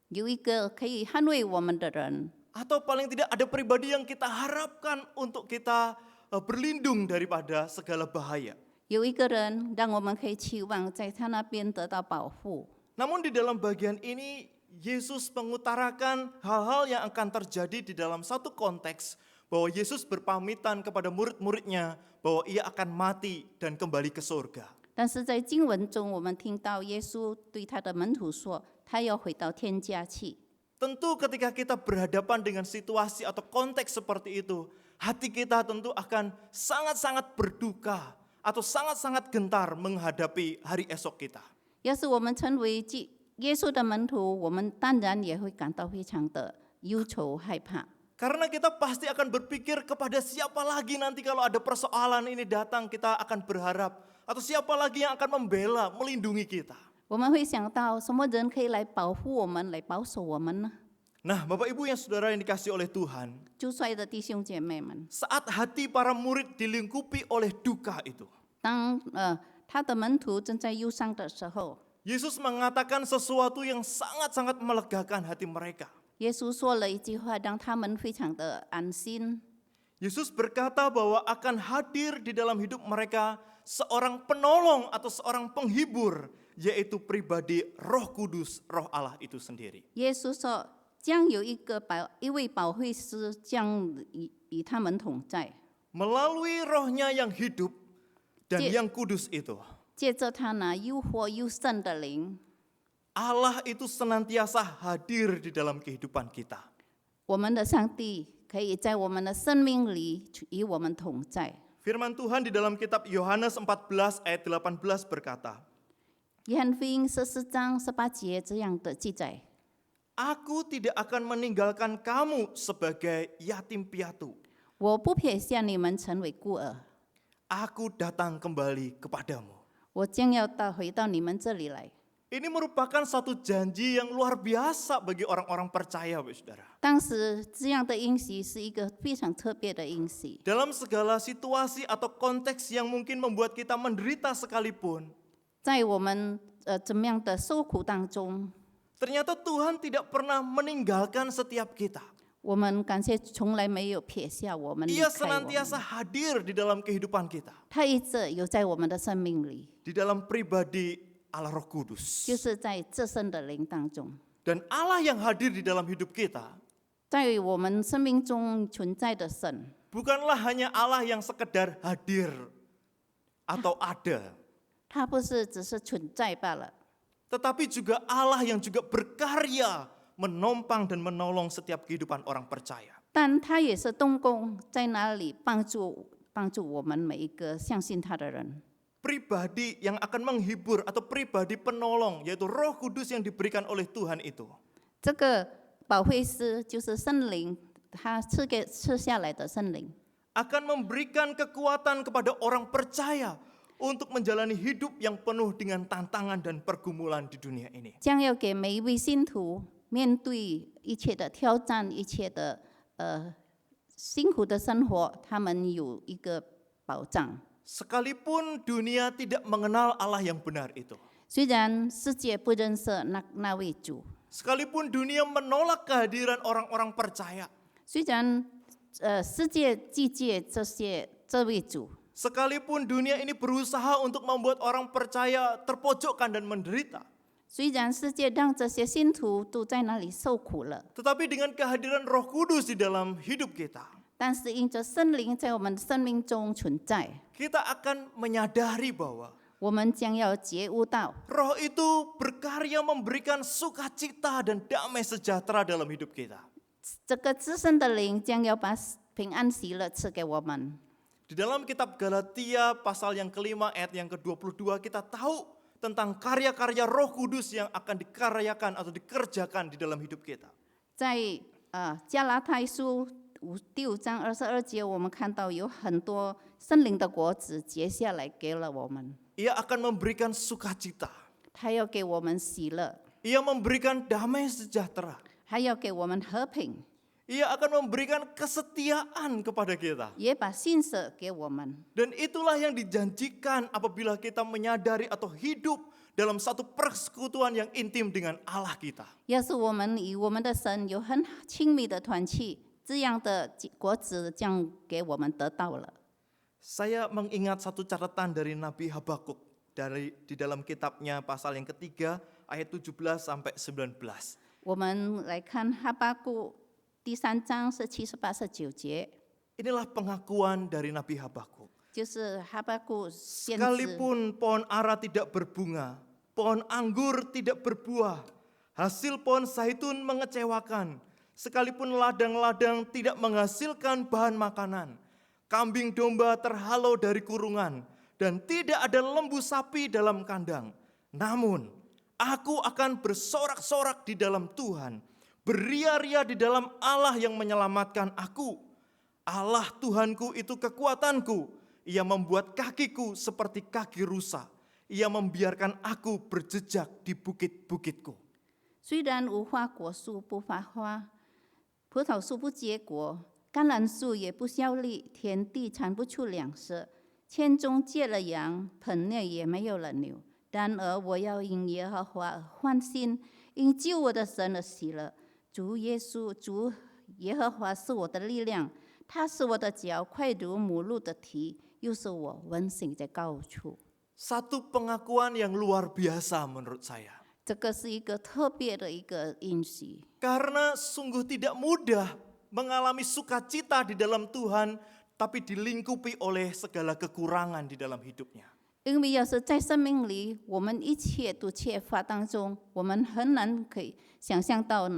有一个可以捍卫我们的人， atau paling tidak ada pribadi yang kita harapkan untuk kita berlindung daripada segala bahaya. 有一个人让我们可以期望在他那边得到保护。 Namun di dalam bagian ini, Yesus mengutarakan hal-hal yang akan terjadi di dalam satu konteks, bahwa Yesus berpamitan kepada murid-muridnya bahwa ia akan mati dan kembali ke surga. 但是在经文中，我们听到耶稣对他的门徒说，他要回到天家去。 Tentu ketika kita berhadapan dengan situasi atau konteks seperti itu, hati kita tentu akan sangat-sangat berduka atau sangat-sangat gentar menghadapi hari esok kita. 要是我们成为耶稣的门徒，我们当然也会感到非常的忧愁害怕。 Karena kita pasti akan berpikir kepada siapa lagi nanti kalau ada persoalan ini datang kita akan berharap. Atau siapa lagi yang akan membela, melindungi kita. 我们会想到什么人可以来保护我们，来保守我们呢？ Nah Bapak Ibu yang saudara yang dikasih oleh Tuhan, 就帅的弟兄姐妹们， saat hati para murid dilingkupi oleh duka itu, 当他的门徒正在忧伤的时候， Yesus mengatakan sesuatu yang sangat-sangat melegakan hati mereka. 耶稣说了一句话，让他们非常的安心。 Yesus berkata bahwa akan hadir di dalam hidup mereka seorang penolong atau seorang penghibur, yaitu pribadi Roh Kudus, Roh Allah itu sendiri. 耶稣说，将有一位保惠师将与他们同在， Melalui rohnya yang hidup dan Cik. yang kudus itu, 借着他那又活又圣的灵， Allah itu senantiasa hadir di dalam kehidupan kita. 我们的上帝可以在我们的生命里与我们同在。 Firman Tuhan di dalam kitab Yohanes 14 ayat 18 berkata, 约翰福音14章18节这样的记载： Aku tidak akan meninggalkan kamu sebagai yatim piatu. 我不撇下你们成为孤儿， Aku datang kembali kepadamu. 我将要回到你们这里来。 Ini merupakan satu janji yang luar biasa bagi orang-orang percaya, Bapak Saudara. 当时这样的应许是一个非常特别的应许， Dalam segala situasi atau konteks yang mungkin membuat kita menderita sekalipun, 在我们怎么样的受苦当中， ternyata Tuhan tidak pernah meninggalkan setiap kita. 我们感谢从来没有撇下我们，离 Ia 开我们， senantiasa hadir di dalam kehidupan kita, 他一直有在我们的生命里， di dalam pribadi Allah Roh Kudus. 就是在这生的灵当中， Dan Allah yang hadir di dalam hidup kita 在我们生命中存在的神， bukanlah hanya Allah yang sekedar hadir atau ada, 他不是只是存在罢了， tetapi juga Allah yang juga berkarya menompang dan menolong setiap kehidupan orang percaya. 但他也是动工在哪里帮助我们每一个相信他的人。 Pribadi yang akan menghibur atau pribadi penolong, yaitu Roh Kudus yang diberikan oleh Tuhan itu, 这个保惠师就是圣灵，他赐下来的圣灵， akan memberikan kekuatan kepada orang percaya untuk menjalani hidup yang penuh dengan tantangan dan pergumulan di dunia ini. 将要给每一位信徒面对一切的挑战、一切的辛苦的生活，他们有一个保障。 Sekalipun dunia tidak mengenal Allah yang benar itu, 虽然世界不认识那位主， sekalipun dunia menolak kehadiran orang-orang percaya, 虽然世界拒绝这位主， sekalipun dunia ini berusaha untuk membuat orang percaya terpojokkan dan menderita, 虽然世界让这些信徒都在那里受苦了， tetapi dengan kehadiran Roh Kudus di dalam hidup kita, 但是因着圣灵在我们的生命中存在， kita akan menyadari bahwa 我们将要觉悟到， Roh itu berkarya memberikan sukacita dan damai sejahtera dalam hidup kita. 这个至圣的灵将要把平安喜乐赐给我们。 Di dalam kitab Galatia pasal yang kelima ayat yang ke-22 kita tahu tentang karya-karya Roh Kudus yang akan dikaryakan atau dikerjakan di dalam hidup kita. 在加拉太书第5章22节，我们看到有很多圣灵的果子结下来给了我们， Ia akan memberikan sukacita. 他要给我们喜乐， Ia memberikan damai sejahtera. 还要给我们和平， Ia akan memberikan kesetiaan kepada kita. 也把信舍给我们。 Dan itulah yang dijanjikan apabila kita menyadari atau hidup dalam satu persekutuan yang intim dengan Allah kita. 要是我们与我们的神有很亲密的团契，这样的果子将给我们得到了。 Saya mengingat satu catatan dari Nabi Habakuk di dalam kitabnya pasal yang ketiga ayat 17 sampai 19. 我们来看哈巴谷第3章17、18、19节， Inilah pengakuan dari Nabi Habakuk. 就是哈巴谷先知。 Sekalipun pohon ara tidak berbunga, pohon anggur tidak berbuah, hasil pohon zaitun mengecewakan, sekalipun ladang-ladang tidak menghasilkan bahan makanan, kambing domba terhalau dari kurungan, dan tidak ada lembu sapi dalam kandang. Namun, aku akan bersorak-sorak di dalam Tuhan, beria-ria di dalam Allah yang menyelamatkan aku. Allah Tuhanku itu kekuatanku. Ia membuat kakiku seperti kaki rusa. Ia membiarkan aku berjejak di bukit-bukitku. 虽然无花果树不发花，葡萄树不结果，橄榄树也不效力，田地产不出粮食，圈中借了羊，棚内也没有了牛。然而我要因耶和华而欢心，因救我的神而喜乐。主耶稣，主耶和华是我的力量，他是我的脚快如母鹿的蹄，又是我温馨的高处。 Satu pengakuan yang luar biasa menurut saya. 这个是一个特别的一个应许， Karena sungguh tidak mudah mengalami sukacita di dalam Tuhan, tapi dilingkupi oleh segala kekurangan di dalam hidupnya. 因为要是在生命里，我们一切都缺乏当中，我们很难可以想象到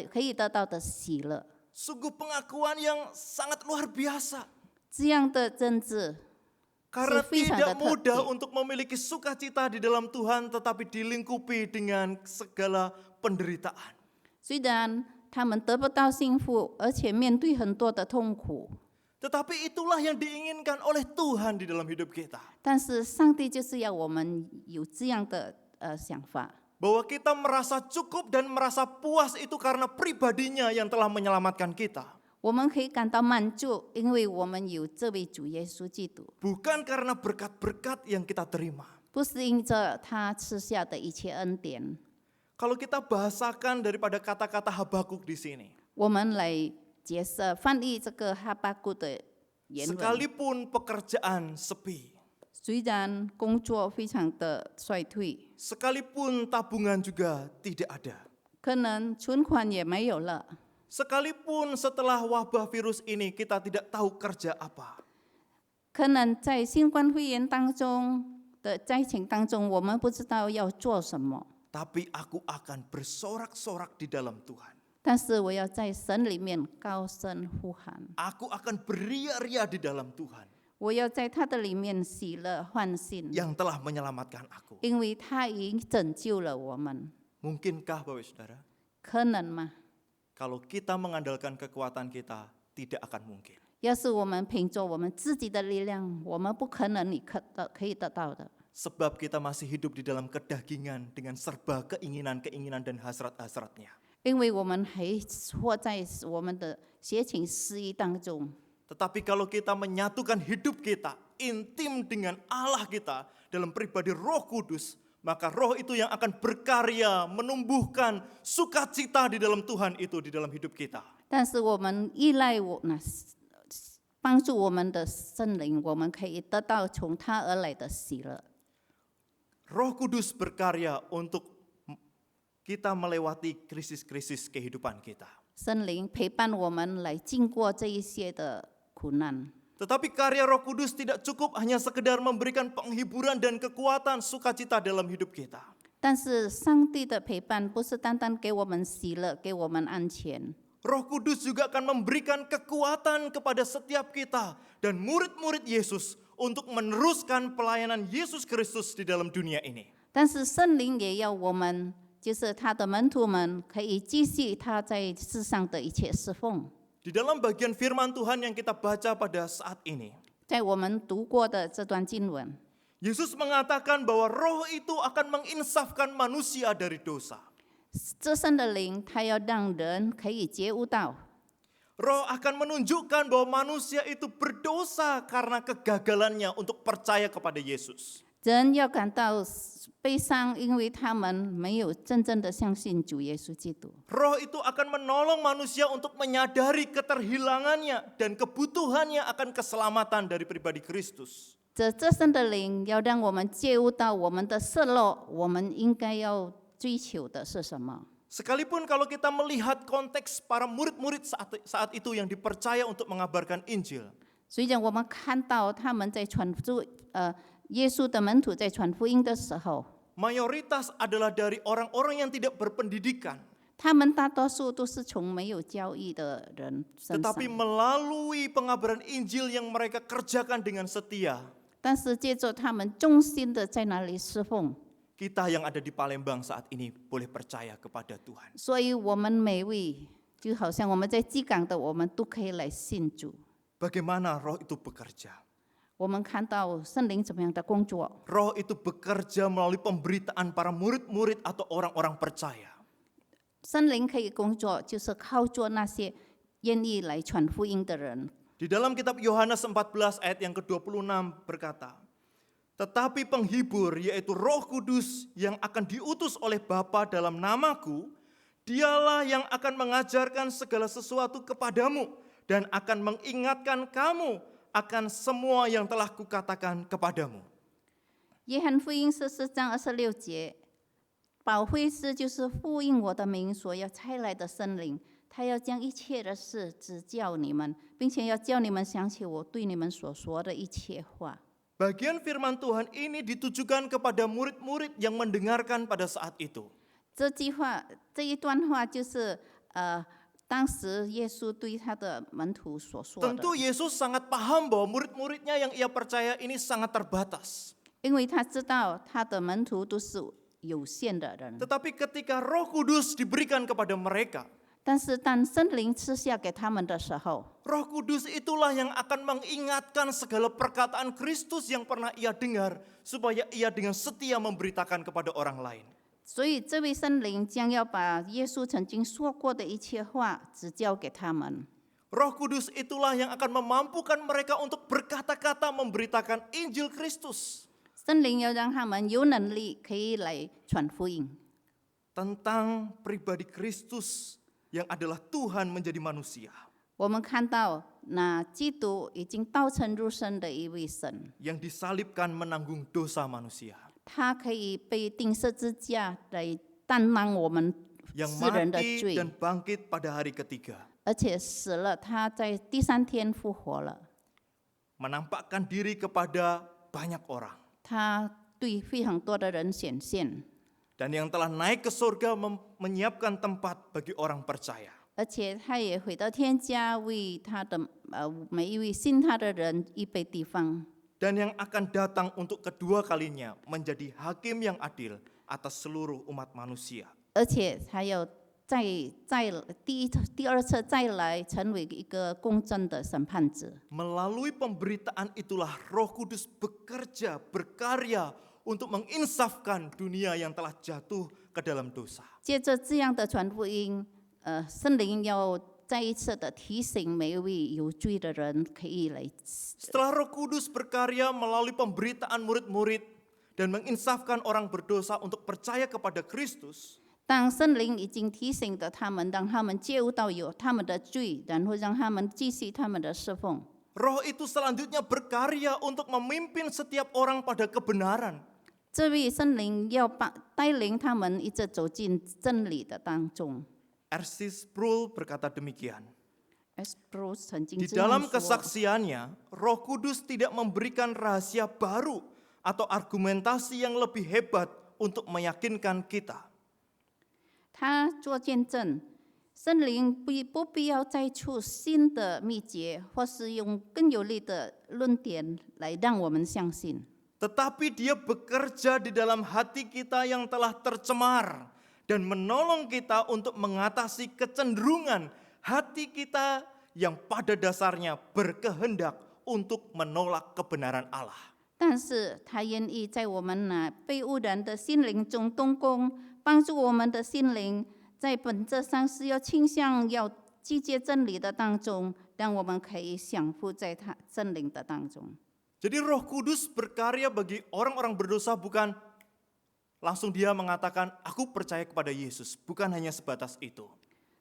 可以得到的喜乐。 Sungguh pengakuan yang sangat luar biasa. 这样的真知 Karena 是非常的 tidak 特 mudah 别， untuk memiliki sukacita di dalam Tuhan, tetapi dilingkupi dengan segala penderitaan. 虽然他们得不到幸福，而且面对很多的痛苦， Tetapi itulah yang diinginkan oleh Tuhan di dalam hidup kita. 但是上帝就是要我们有这样的想法， Bahwa kita merasa cukup dan merasa puas itu karena pribadinya yang telah menyelamatkan kita. 我们可以感到满足，因为我们有这位主耶稣基督， Bukan karena berkat-berkat yang kita terima. 不是因着他赐下的一切恩典。 Kalau kita bahasakan daripada kata-kata Habakuk di sini. 我们来解释翻译这个哈巴谷的原文。 Sekalipun pekerjaan sepi. 虽然工作非常的衰退， Sekalipun tabungan juga tidak ada. 可能存款也没有了， Sekalipun setelah wabah virus ini kita tidak tahu kerja apa. 可能在新冠肺炎当中的灾情当中，我们不知道要做什么。 Tapi aku akan bersorak-sorak di dalam Tuhan. 但是我要在神里面高声呼喊， Aku akan beria-ria di dalam Tuhan 我要在他的里面喜乐欢欣， yang telah menyelamatkan aku. 因为他已经拯救了我们。 Mungkinkah Bapak Saudara? 可能吗？ Kalau kita mengandalkan kekuatan kita, tidak akan mungkin. 要是我们凭着我们自己的力量，我们不可能可以得到的。 Sebab kita masih hidup di dalam kedagingan dengan serba keinginan-keinginan dan hasrat-hasratnya. 因为我们还活在我们的邪情私欲当中。 Tetapi kalau kita menyatukan hidup kita intim dengan Allah kita dalam pribadi Roh Kudus, maka Roh itu yang akan berkarya menumbuhkan sukacita di dalam Tuhan itu di dalam hidup kita. 但是我们依赖帮助我们的圣灵，我们可以得到从他而来的喜乐。 Roh Kudus berkarya untuk kita melewati krisis-krisis kehidupan kita. 圣灵陪伴我们来经过这一些的苦难。 Tetapi karya Roh Kudus tidak cukup hanya sekedar memberikan penghiburan dan kekuatan sukacita dalam hidup kita. 但是上帝的陪伴不是单单给我们喜乐，给我们安全。 Roh Kudus juga akan memberikan kekuatan kepada setiap kita dan murid-murid Yesus untuk meneruskan pelayanan Yesus Kristus di dalam dunia ini. 但是圣灵也要我们，就是他的门徒们，可以继续他在世上的一切侍奉。 Di dalam bagian firman Tuhan yang kita baca pada saat ini, 在我们读过的这段经文， Yesus mengatakan bahwa roh itu akan menginsafkan manusia dari dosa. 这圣的灵，他要让人可以觉悟到， Roh akan menunjukkan bahwa manusia itu berdosa karena kegagalannya untuk percaya kepada Yesus. 人要感到悲伤，因为他们没有真正的相信主耶稣基督。 Roh itu akan menolong manusia untuk menyadari keterhilangannya dan kebutuhannya akan keselamatan dari pribadi Kristus. 这圣的灵要让我们觉悟到我们的失落，我们应该要追求的是什么？ Sekalipun kalau kita melihat konteks para murid-murid saat itu yang dipercaya untuk mengabarkan Injil, 虽然我们看到他们在耶稣的门徒在传福音的时候， mayoritas adalah dari orang-orang yang tidak berpendidikan, 他们大多数都是从没有教育的人身上， tetapi melalui pengabaran Injil yang mereka kerjakan dengan setia, 但是借着他们忠心的在那里侍奉， kita yang ada di Palembang saat ini boleh percaya kepada Tuhan. 所以我们每位就好像我们在基港的，我们都可以来信主。 Bagaimana roh itu bekerja? 我们看到圣灵怎么样的工作， Roh itu bekerja melalui pemberitaan para murid-murid atau orang-orang percaya. 圣灵可以工作，就是靠着那些愿意来传福音的人。 Di dalam kitab Yohanes 14 ayat yang ke-26 berkata, tetapi penghibur yaitu Roh Kudus yang akan diutus oleh Bapa dalam namaku, dialah yang akan mengajarkan segala sesuatu kepadamu dan akan mengingatkan kamu akan semua yang telah kukatakan kepadamu. 约翰福音14章26节，保惠师就是呼应我的名所要差来的圣灵，他要将一切的事指教你们，并且要叫你们想起我对你们所说的一切话。Bagian firman Tuhan ini ditujukan kepada murid-murid yang mendengarkan pada saat itu. 这一段话就是当时耶稣对他的门徒所说的， Tentu Yesus sangat paham bahwa murid-muridnya yang ia percaya ini sangat terbatas. 因为他知道他的门徒都是有限的人。 Tetapi ketika Roh Kudus diberikan kepada mereka, 但是当圣灵赐下给他们的时候， Roh Kudus itulah yang akan mengingatkan segala perkataan Kristus yang pernah ia dengar, supaya ia dengan setia memberitakan kepada orang lain. 所以这位圣灵将要把耶稣曾经说过的一切话指教给他们。 Roh Kudus itulah yang akan memampukan mereka untuk berkata-kata memberitakan Injil Kristus. 圣灵要让他们有能力可以来传福音， Tentang pribadi Kristus yang adalah Tuhan menjadi manusia. 我们看到那基督已经道成肉身的一位神， Yang disalibkan menanggung dosa manusia. 他可以被钉十字架来担当我们 Yang 世人的 mati 罪， dan bangkit pada hari ketiga. 而且死了，他在第三天复活了。 Menampakkan diri kepada banyak orang. 他对非常多的人显现， Dan yang telah naik ke surga menyiapkan tempat bagi orang percaya. 而且他也回到天家，为他的每一位信他的人预备地方。 Dan yang akan datang untuk kedua kalinya menjadi hakim yang adil atas seluruh umat manusia. 而且还有第二次再来，成为一个公正的审判者。 Melalui pemberitaan itulah Roh Kudus bekerja, berkarya untuk menginsafkan dunia yang telah jatuh ke dalam dosa. 借着这样的传福音，圣灵要再一次的提醒每一位有罪的人，可以来。 Setelah Roh Kudus berkarya melalui pemberitaan murid-murid dan menginsafkan orang berdosa untuk percaya kepada Kristus, 当圣灵已经提醒的他们，让他们觉悟到有他们的罪，然后让他们继续他们的侍奉。 Roh itu selanjutnya berkarya untuk memimpin setiap orang pada kebenaran. 这位圣灵要带领他们一直走进真理的当中。 R.C. Sproul berkata demikian. Bruce 曾经 Di 这样 dalam 说。 kesaksiannya, Roh Kudus tidak memberikan rahasia baru atau argumentasi yang lebih hebat untuk meyakinkan kita. 他做见证，圣灵不必要再出新的秘诀，或是用更有力的论点来让我们相信。 Tetapi dia bekerja di dalam hati kita yang telah tercemar dan menolong kita untuk mengatasi kecenderungan hati kita yang pada dasarnya berkehendak untuk menolak kebenaran Allah. 但是他愿意在我们那被污染的心灵中动工，帮助我们的心灵在本质上是要倾向要拒绝真理的当中，让我们可以享福在他真理的当中。 Jadi Roh Kudus berkarya bagi orang-orang berdosa bukan langsung dia mengatakan, aku percaya kepada Yesus. Bukan hanya sebatas itu.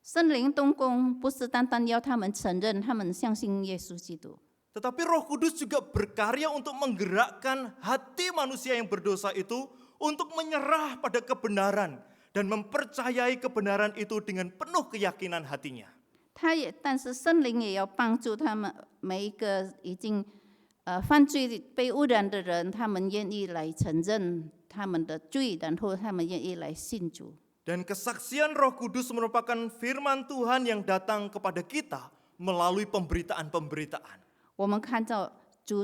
圣灵动工不是单单要他们承认他们相信耶稣基督， Tetapi Roh Kudus juga berkarya untuk menggerakkan hati manusia yang berdosa itu untuk menyerah pada kebenaran dan mempercayai kebenaran itu dengan penuh keyakinan hatinya. 但是圣灵也要帮助他们每一个已经犯罪被污染的人，他们愿意来承认他们的罪，然后他们愿意来信主。 Dan kesaksian Roh Kudus merupakan firman Tuhan yang datang kepada kita melalui pemberitaan-pemberitaan. 我们看到主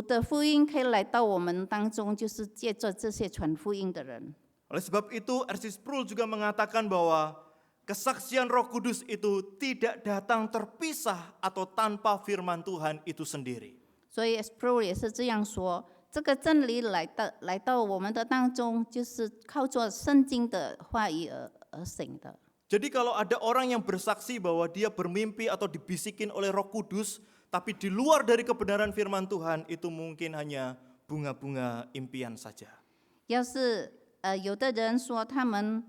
的福音可以来到我们当中，就是借着这些传福音的人。 Oleh sebab itu, R.C. Sproul juga mengatakan bahwa kesaksian Roh Kudus itu tidak datang terpisah atau tanpa firman Tuhan itu sendiri. 所以 Sproul 也是这样说，这个真理来到我们的当中，就是靠着圣经的话语而行的。 Jadi kalau ada orang yang bersaksi bahwa dia bermimpi atau dibisikin oleh Roh Kudus, tapi di luar dari kebenaran firman Tuhan, itu mungkin hanya bunga-bunga impian saja. 要是有的人说他们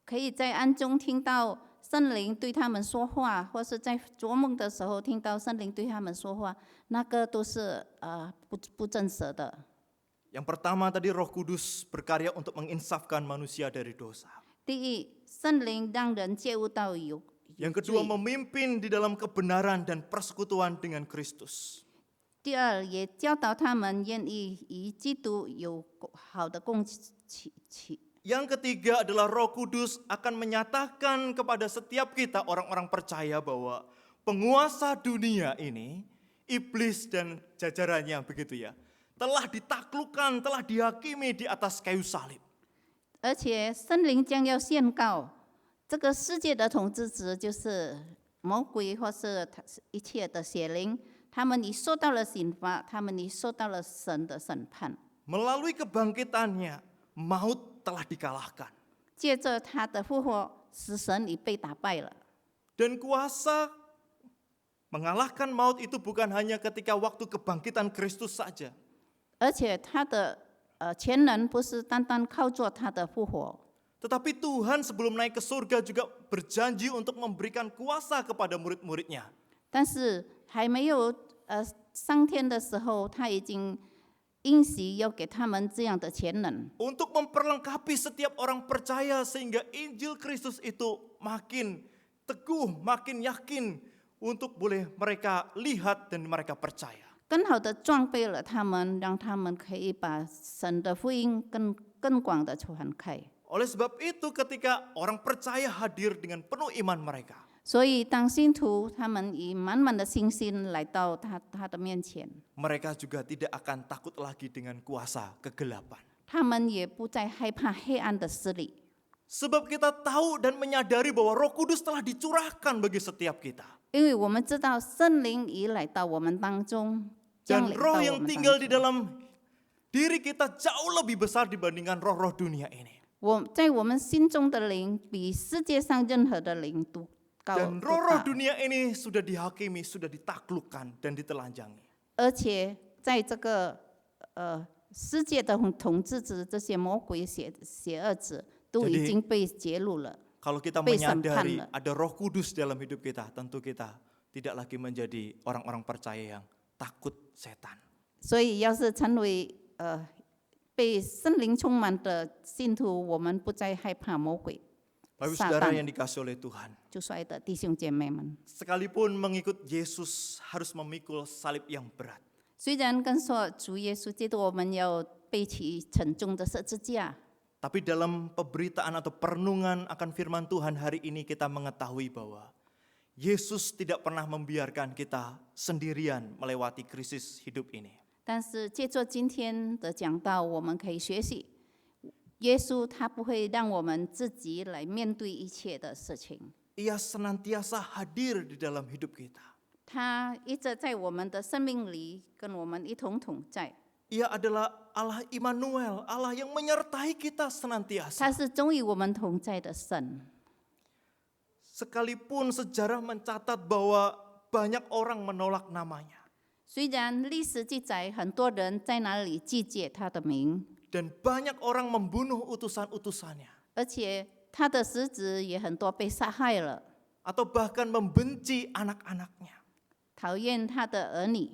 可以在暗中听到圣灵对他们说话，或是在做梦的时候听到圣灵对他们说话，那个都是不真实的。 Yang pertama tadi Roh Kudus berkarya untuk menginsafkan manusia dari dosa. 第一，圣灵让人觉悟到有 Yang kedua 罪。 memimpin di dalam kebenaran dan persekutuan dengan Kristus. 第二，也教导他们愿意与基督有好的共起。 Yang ketiga adalah Roh Kudus akan menyatakan kepada setiap kita orang-orang percaya bahwa penguasa dunia ini, iblis dan jajarannya begitu ya, telah ditaklukkan, telah dihakimi di atas kayu salib. 而且圣灵将要宣告，这个世界的统治者就是魔鬼或是一切的邪灵，他们已受到了刑罚，他们已受到了神的审判。 Melalui kebangkitannya, maut telah dikalahkan. 借着他的复活，死神已被打败了。 Dan kuasa mengalahkan maut itu bukan hanya ketika waktu kebangkitan Kristus saja. 而且他的全能不是单单靠着他的复活， Tetapi Tuhan sebelum naik ke surga juga berjanji untuk memberikan kuasa kepada murid-muridnya. 但是还没有上天的时候，他已经应许要给他们这样的全能， Untuk memperlengkapi setiap orang percaya sehingga Injil Kristus itu makin teguh, makin yakin untuk boleh mereka lihat dan mereka percaya. 更好的装备了他们，让他们可以把神的福音更广的传开。 Oleh sebab itu ketika orang percaya hadir dengan penuh iman mereka, 所以当信徒他们以满满的信心来到他的面前， mereka juga tidak akan takut lagi dengan kuasa kegelapan. 他们也不再害怕黑暗的势力。 Sebab kita tahu dan menyadari bahwa Roh Kudus telah dicurahkan bagi setiap kita. 因为我们知道圣灵已来到我们当中，降 Dan 临到 roh 我 yang 们当 tinggal di 中。 dalam diri kita jauh lebih besar dibandingkan roh-roh dunia ini. 在我们心中的灵比世界上任何的灵都高 Dan 都 roh-roh 大， dunia ini sudah dihakimi, sudah ditaklukkan dan ditelanjangi. 而且在这个世界的统治者这些魔鬼邪恶者都 Jadi 已经被揭露了。 Kalau kita被 menyadari 审判了。 ada Roh Kudus dalam hidup kita, tentu kita tidak lagi menjadi orang-orang percaya yang takut setan. 所以，要是成为被圣灵充满的信徒，我们不再害怕魔鬼、 Bapak 撒 saudara 旦。 yang dikasihi oleh Tuhan, 就说的弟兄姐妹们， sekalipun mengikut Yesus harus memikul salib yang berat. 虽然跟说主耶稣基督，我们要背起沉重的十字架， Tapi dalam pemberitaan atau perenungan akan firman Tuhan hari ini kita mengetahui bahwa Yesus tidak pernah membiarkan kita sendirian melewati krisis hidup ini. 但是借着今天的讲道，我们可以学习，耶稣他不会让我们自己来面对一切的事情， Ia senantiasa hadir di dalam hidup kita. 他一直在我们的生命里跟我们一同同在。 Ia adalah Allah Immanuel, Allah yang menyertai kita senantiasa. 他是终与我们同在的神。 Sekalipun sejarah mencatat bahwa banyak orang menolak namanya. 虽然历史记载很多人在那里祭借他的名， Dan banyak orang membunuh utusan-utusannya. 而且他的使子也很多被杀害了， Atau bahkan membenci anak-anaknya. 讨厌他的儿女。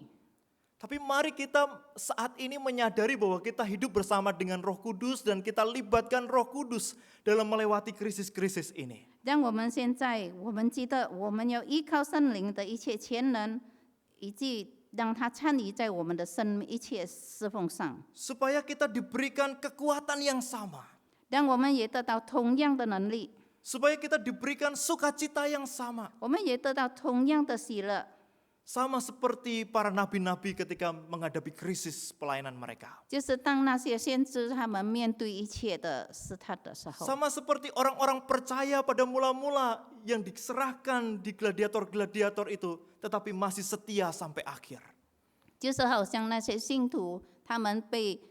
Tapi mari kita saat ini menyadari bahwa kita hidup bersama dengan Roh Kudus dan kita libatkan Roh Kudus dalam melewati krisis-krisis ini. 让我们现在，我们记得我们要依靠圣灵的一切潜能，以及让他参与在我们的生命一切侍奉上， Supaya kita diberikan kekuatan yang sama. 让我们也得到同样的能力， Supaya kita diberikan sukacita yang sama. 我们也得到同样的喜乐。 Sama seperti para nabi-nabi ketika menghadapi krisis pelayanan mereka. 就是当那些先知他们面对一切的试探的时候， Sama seperti orang-orang percaya pada mula-mula yang diserahkan di gladiator-gladiator itu, tetapi masih setia sampai akhir. 就是好像那些信徒，他们被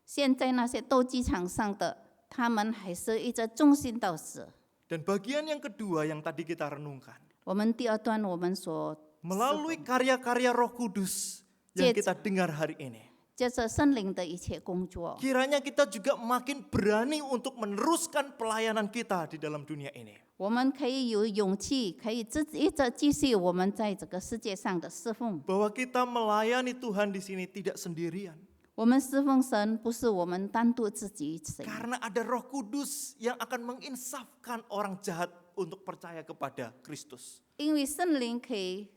陷在那些斗鸡场上的，他们还是一直忠心到死。 Dan bagian yang kedua yang tadi kita renungkan, 我们第二段我们所 melalui karya-karya Roh Kudus yang Jets. kita dengar hari ini, 接着圣灵的一切工作， kiranya kita juga makin berani untuk meneruskan pelayanan kita di dalam dunia ini. 我们可以有勇气，可以一直继续我们在这个世界上的侍奉。 Bahwa kita melayani Tuhan di sini tidak sendirian. 我们侍奉神不是我们单独自己行， Karena ada Roh Kudus yang akan menginsafkan orang jahat untuk percaya kepada Kristus. 因为圣灵可以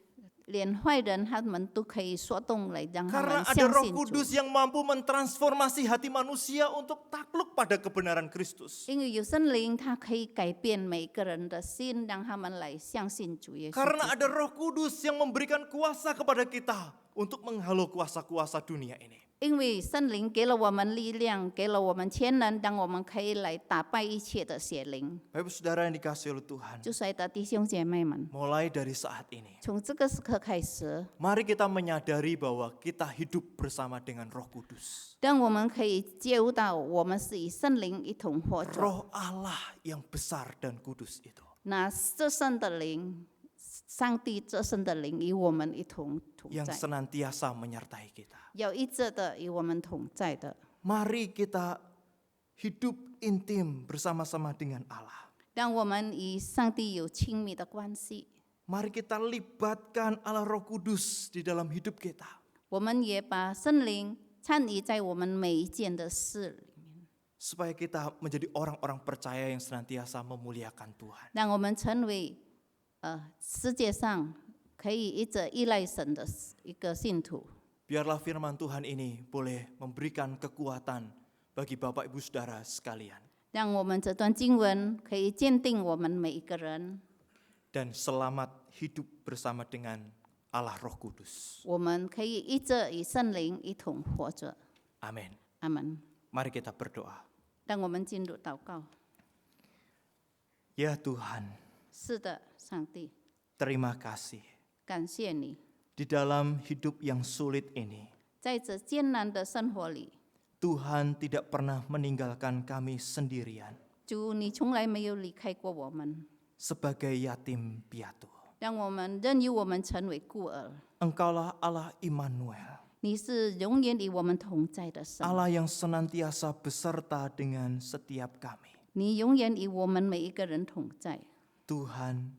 连坏人他们都可以说动来让他 Karena 们 ada 相 Roh 信 Kudus 主。 yang mampu mentransformasi hati manusia untuk takluk pada kebenaran Kristus. 因为有圣灵，他可以改变每个人的心，让他们来相信主耶稣基 Karena 督。 ada Roh Kudus yang memberikan kuasa kepada kita untuk menghalau kuasa-kuasa dunia ini. 因为圣灵给了我们力量，给了我们潜能，让我们可以来打败一切的邪灵。 Bapak Ibu Saudara yang dikasihi oleh Tuhan, 就爱的弟兄姐妹们， mulai dari saat ini, 从这个时刻开始， mari kita menyadari bahwa kita hidup bersama dengan Roh Kudus. 让我们可以觉悟到，我们是与圣灵一同活着。 Roh Allah yang besar dan kudus itu. 那这圣的灵，上帝这圣的灵与我们一同同 Yang 在， senantiasa menyertai kita. 有一直的与我们同在的。 Mari kita hidup intim bersama-sama dengan Allah. 让我们与上帝有亲密的关系。 Mari kita libatkan Allah Roh Kudus di dalam hidup kita. 我们也把圣灵参与在我们每一件的事里， Supaya kita menjadi orang-orang percaya yang senantiasa memuliakan Tuhan. 让我们成为世界上可以一直依赖神的一个信徒。 Biarlah firman Tuhan ini boleh memberikan kekuatan bagi Bapak Ibu Saudara sekalian. 让我们这段经文可以坚定我们每一个人， Dan selamat hidup bersama dengan Allah Roh Kudus. 我们可以一直与圣灵一同活着。 Amin. 阿门。 Mari kita berdoa. 让我们进入祷告。 Ya Tuhan, 是的，上帝， terima kasih. 感谢你， Di dalam hidup yang sulit ini, 在这艰难的生活里， Tuhan tidak pernah meninggalkan kami sendirian 主，你从来没有离开过我们， sebagai yatim piatu. 让我们任由我们成为孤儿。 Engkaulah Allah Immanuel, 你是永远与我们同在的神， Allah yang senantiasa beserta dengan setiap kami. 你永远与我们每一个人同在。 Tuhan,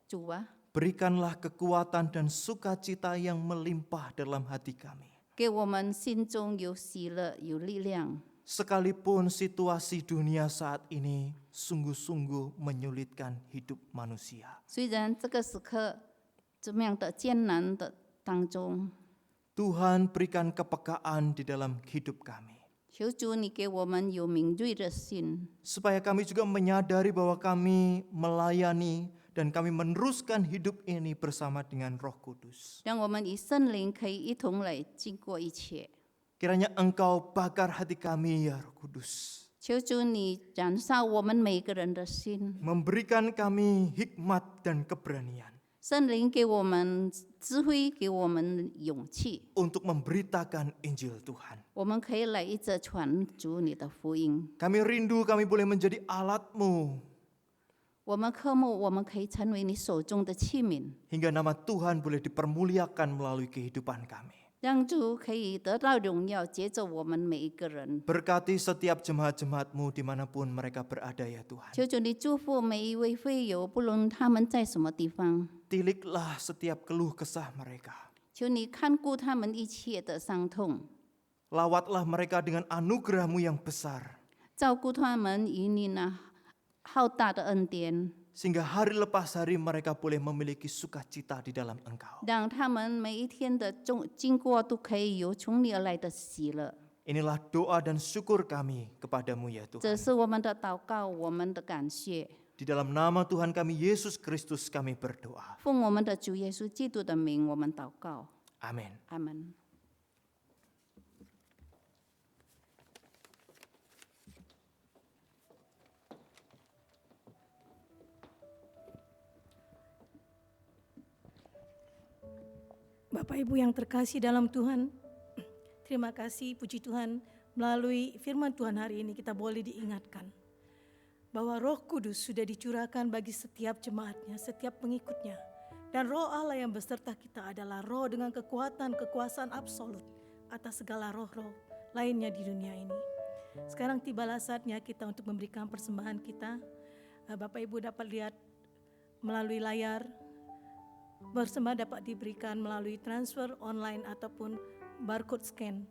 主啊， berikanlah kekuatan dan sukacita yang melimpah dalam hati kami. 给我们心中有喜乐，有力量。 Sekalipun situasi dunia saat ini sungguh-sungguh menyulitkan hidup manusia. 虽然这个时刻这么样的艰难的当中， Tuhan berikan kepekaan di dalam hidup kami. 求主你给我们有敏锐的心， Supaya kami juga menyadari bahwa kami melayani dan kami meneruskan hidup ini bersama dengan Roh Kudus. 让我们与圣灵可以一同来经过一切。 Kiranya Engkau bakar hati kami ya Roh Kudus. 求主你燃烧我们每个人的心， Memberikan kami hikmat dan keberanian 圣灵给我们智慧，给我们勇气， untuk memberitakan Injil Tuhan. 我们可以来一直传主你的福音。 Kami rindu kami boleh menjadi alat-Mu 我们渴慕，我们可以成为你手中的器皿， hingga nama Tuhan boleh dipermuliakan melalui kehidupan kami. 让主可以得到荣耀，接着我们每一个人。 Berkati setiap jemaat-jemaat-Mu dimanapun mereka berada ya Tuhan. 求主你祝福每一位会友，不论他们在什么地方， Tiliklah setiap keluh kesah mereka. 求你看顾他们一切的伤痛， Lawatlah mereka dengan anugerah-Mu yang besar. 照顾他们与你那浩大的恩典， Sehingga hari lepas hari mereka boleh memiliki sukacita di dalam Engkau. 让他们每一天的经过都可以有从你而来的喜乐。 Inilah doa dan syukur kami kepadamu ya 这 Tuhan. 是我们的祷告，我们的感谢。 Di dalam nama Tuhan kami Yesus Kristus kami berdoa. 奉我们的主耶稣基督的名，我们祷告， Amin. 阿门。 Bapak Ibu yang terkasih dalam Tuhan, terima kasih puji Tuhan melalui firman Tuhan hari ini kita boleh diingatkan bahwa Roh Kudus sudah dicurahkan bagi setiap jemaatnya, setiap pengikutnya. Dan Roh Allah yang beserta kita adalah roh dengan kekuatan, kekuasaan absolut atas segala roh-roh lainnya di dunia ini. Sekarang tibalah saatnya kita untuk memberikan persembahan kita. Bapak Ibu dapat lihat melalui layar. Bersembah dapat diberikan melalui transfer online ataupun barcode scan.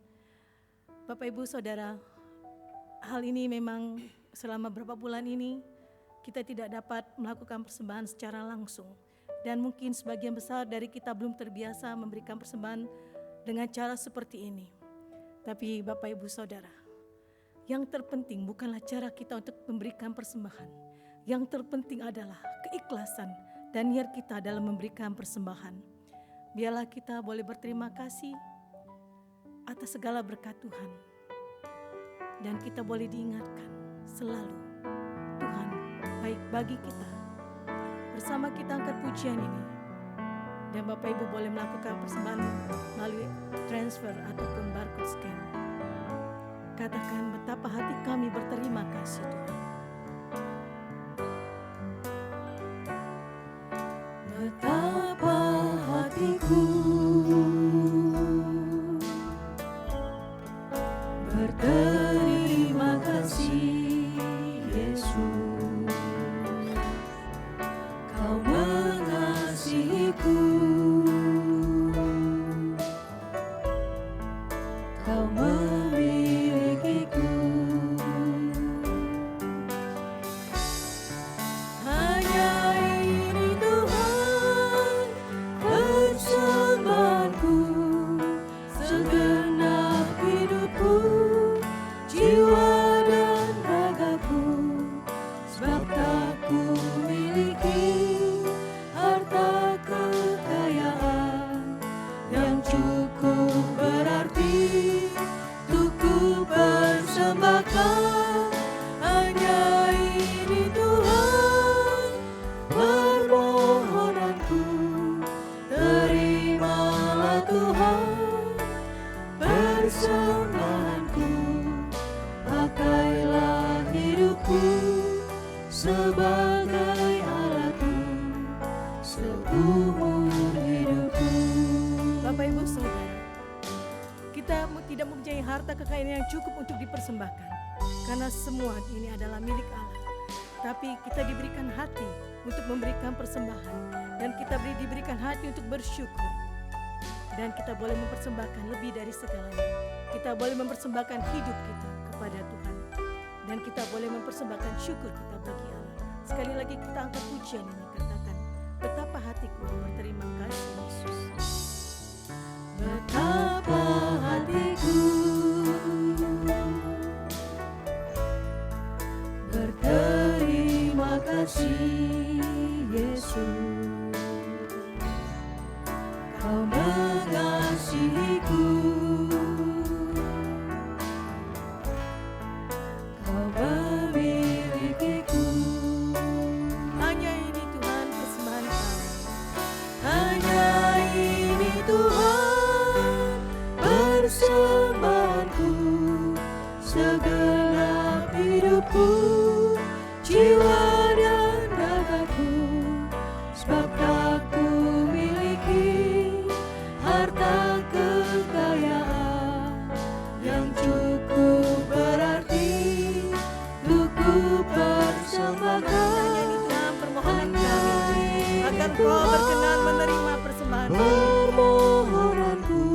Bapak Ibu Saudara, hal ini memang selama beberapa bulan ini kita tidak dapat melakukan persembahan secara langsung. Dan mungkin sebagian besar dari kita belum terbiasa memberikan persembahan dengan cara seperti ini. Tapi Bapak Ibu Saudara, yang terpenting bukanlah cara kita untuk memberikan persembahan. Yang terpenting adalah keikhlasan dan niat kita dalam memberikan persembahan. Biarlah kita boleh berterima kasih atas segala berkat Tuhan. Dan kita boleh diingatkan selalu, Tuhan baik bagi kita. Bersama kita angkat pujian ini. Dan Bapak Ibu boleh melakukan persembahan melalui transfer ataupun barcode scan. Katakan betapa hati kami berterima kasih Tuhan. Betapa hatiku berterima kasih Yesus. Kau mengasihiku, Kau memilikiku. Hanya ini Tuhan persembahanku, segenap hidupku, jiwa dan ragaku. Sebab tak ku miliki harta kekayaan yang cukup berarti untuk ku persembahkan. Hanya ini Tuhan permohonanku, terimalah Tuhan persembahanku. Pakailah hidupku sebagai alatmu seumur hidupku. Bapak Ibu Saudara, kita tidak mempunyai harta kekayaan yang cukup untuk dipersembahkan, karena semua ini adalah milik Allah. Tapi kita diberikan hati untuk memberikan persembahan, dan kita diberikan hati untuk bersyukur. Dan kita boleh mempersembahkan lebih dari segalanya. Kita boleh mempersembahkan hidup kita kepada Tuhan, dan kita boleh mempersembahkan syukur kita bagi Allah. Sekali lagi kita angkat pujian ini, katakan betapa hatiku berterima kasih Yesus. Betapa hatiku berterima kasih Yesus. Kau mengasihiku, Kau memilikiku. Hanya ini Tuhan persembahan kami. Hanya ini Tuhan persembahanku, segenap hidupku, jiwa dan ragaku. Sebab tak ku miliki harta kekayaan yang cukup berarti untuk ku persembahkan. Hanya ini Tuhan permohonan kami, agar Kau berkenan menerima persembahan kami. Permohonanku,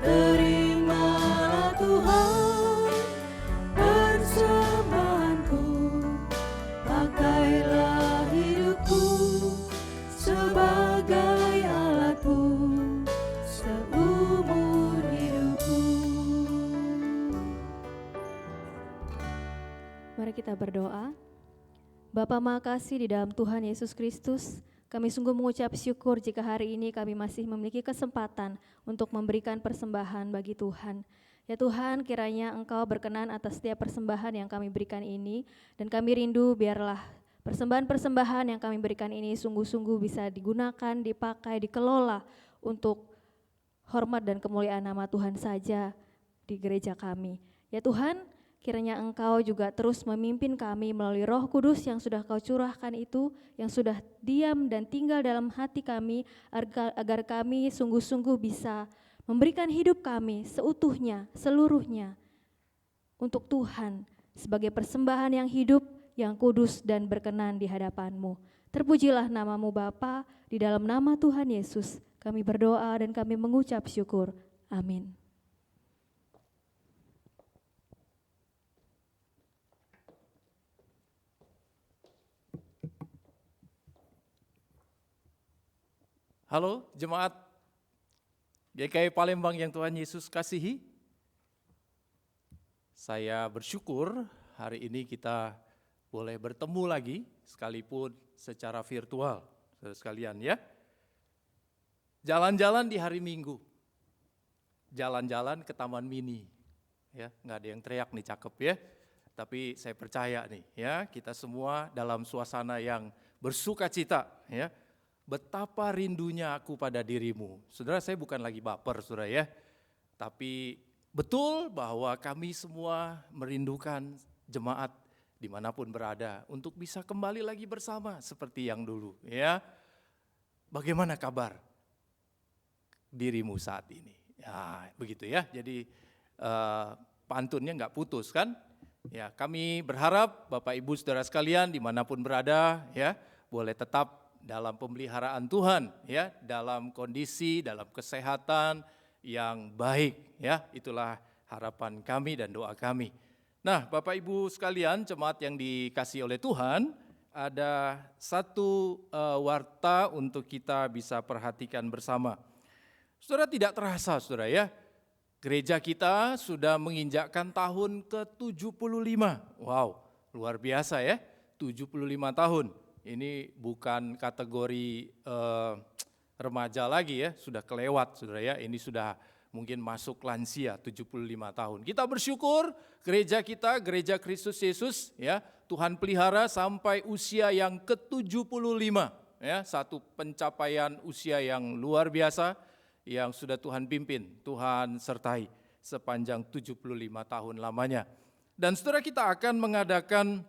terimalah Tuhan persembahanku. Pakailah hidupku sebagai alatmu seumur hidupku. Mari kita berdoa. Bapa makasih di dalam Tuhan Yesus Kristus, kami sungguh mengucap syukur jika hari ini kami masih memiliki kesempatan untuk memberikan persembahan bagi Tuhan. Ya Tuhan, kiranya Engkau berkenan atas setiap persembahan yang kami berikan ini, dan kami rindu biarlah persembahan-persembahan yang kami berikan ini sungguh-sungguh bisa digunakan, dipakai, dikelola untuk hormat dan kemuliaan nama Tuhan saja di gereja kami. Ya Tuhan, kiranya Engkau juga terus memimpin kami melalui Roh Kudus yang sudah Kau curahkan itu, yang sudah diam dan tinggal dalam hati kami, agar kami sungguh-sungguh bisa memberikan hidup kami seutuhnya, seluruhnya untuk Tuhan sebagai persembahan yang hidup, yang kudus dan berkenan di hadapan-Mu. Terpujilah nama-Mu Bapa, di dalam nama Tuhan Yesus kami berdoa dan kami mengucap syukur. Amin. Halo jemaat GKI Palembang yang Tuhan Yesus kasihi. Saya bersyukur hari ini kita boleh bertemu lagi sekalipun secara virtual, saudara sekalian ya. Jalan-jalan di hari Minggu, jalan-jalan ke Taman Mini, ya nggak ada yang teriak nih cakep ya. Tapi saya percaya nih ya kita semua dalam suasana yang bersuka cita ya. Betapa rindunya aku pada dirimu. Saudara, saya bukan lagi baper saudara ya. Tapi betul bahwa kami semua merindukan jemaat dimanapun berada untuk bisa kembali lagi bersama seperti yang dulu ya. Bagaimana kabar dirimu saat ini? Ya begitu ya, jadi pantunnya nggak putus kan? Ya kami berharap Bapak Ibu Saudara sekalian dimanapun berada ya boleh tetap dalam pemeliharaan Tuhan ya, dalam kondisi, dalam kesehatan yang baik ya, itulah harapan kami dan doa kami. Nah Bapak Ibu sekalian jemaat yang dikasihi oleh Tuhan, ada satu warta untuk kita bisa perhatikan bersama. Saudara, tidak terasa saudara ya, gereja kita sudah menginjakkan tahun ke-75. Wow, luar biasa ya, 75 tahun. Ini bukan kategori remaja lagi ya, sudah kelewat saudara ya, ini sudah mungkin masuk lansia 75 tahun. Kita bersyukur gereja kita, gereja Kristus Yesus ya, Tuhan pelihara sampai usia yang ke-75 ya, satu pencapaian usia yang luar biasa yang sudah Tuhan pimpin, Tuhan sertai sepanjang 75 tahun lamanya. Dan saudara, kita akan mengadakan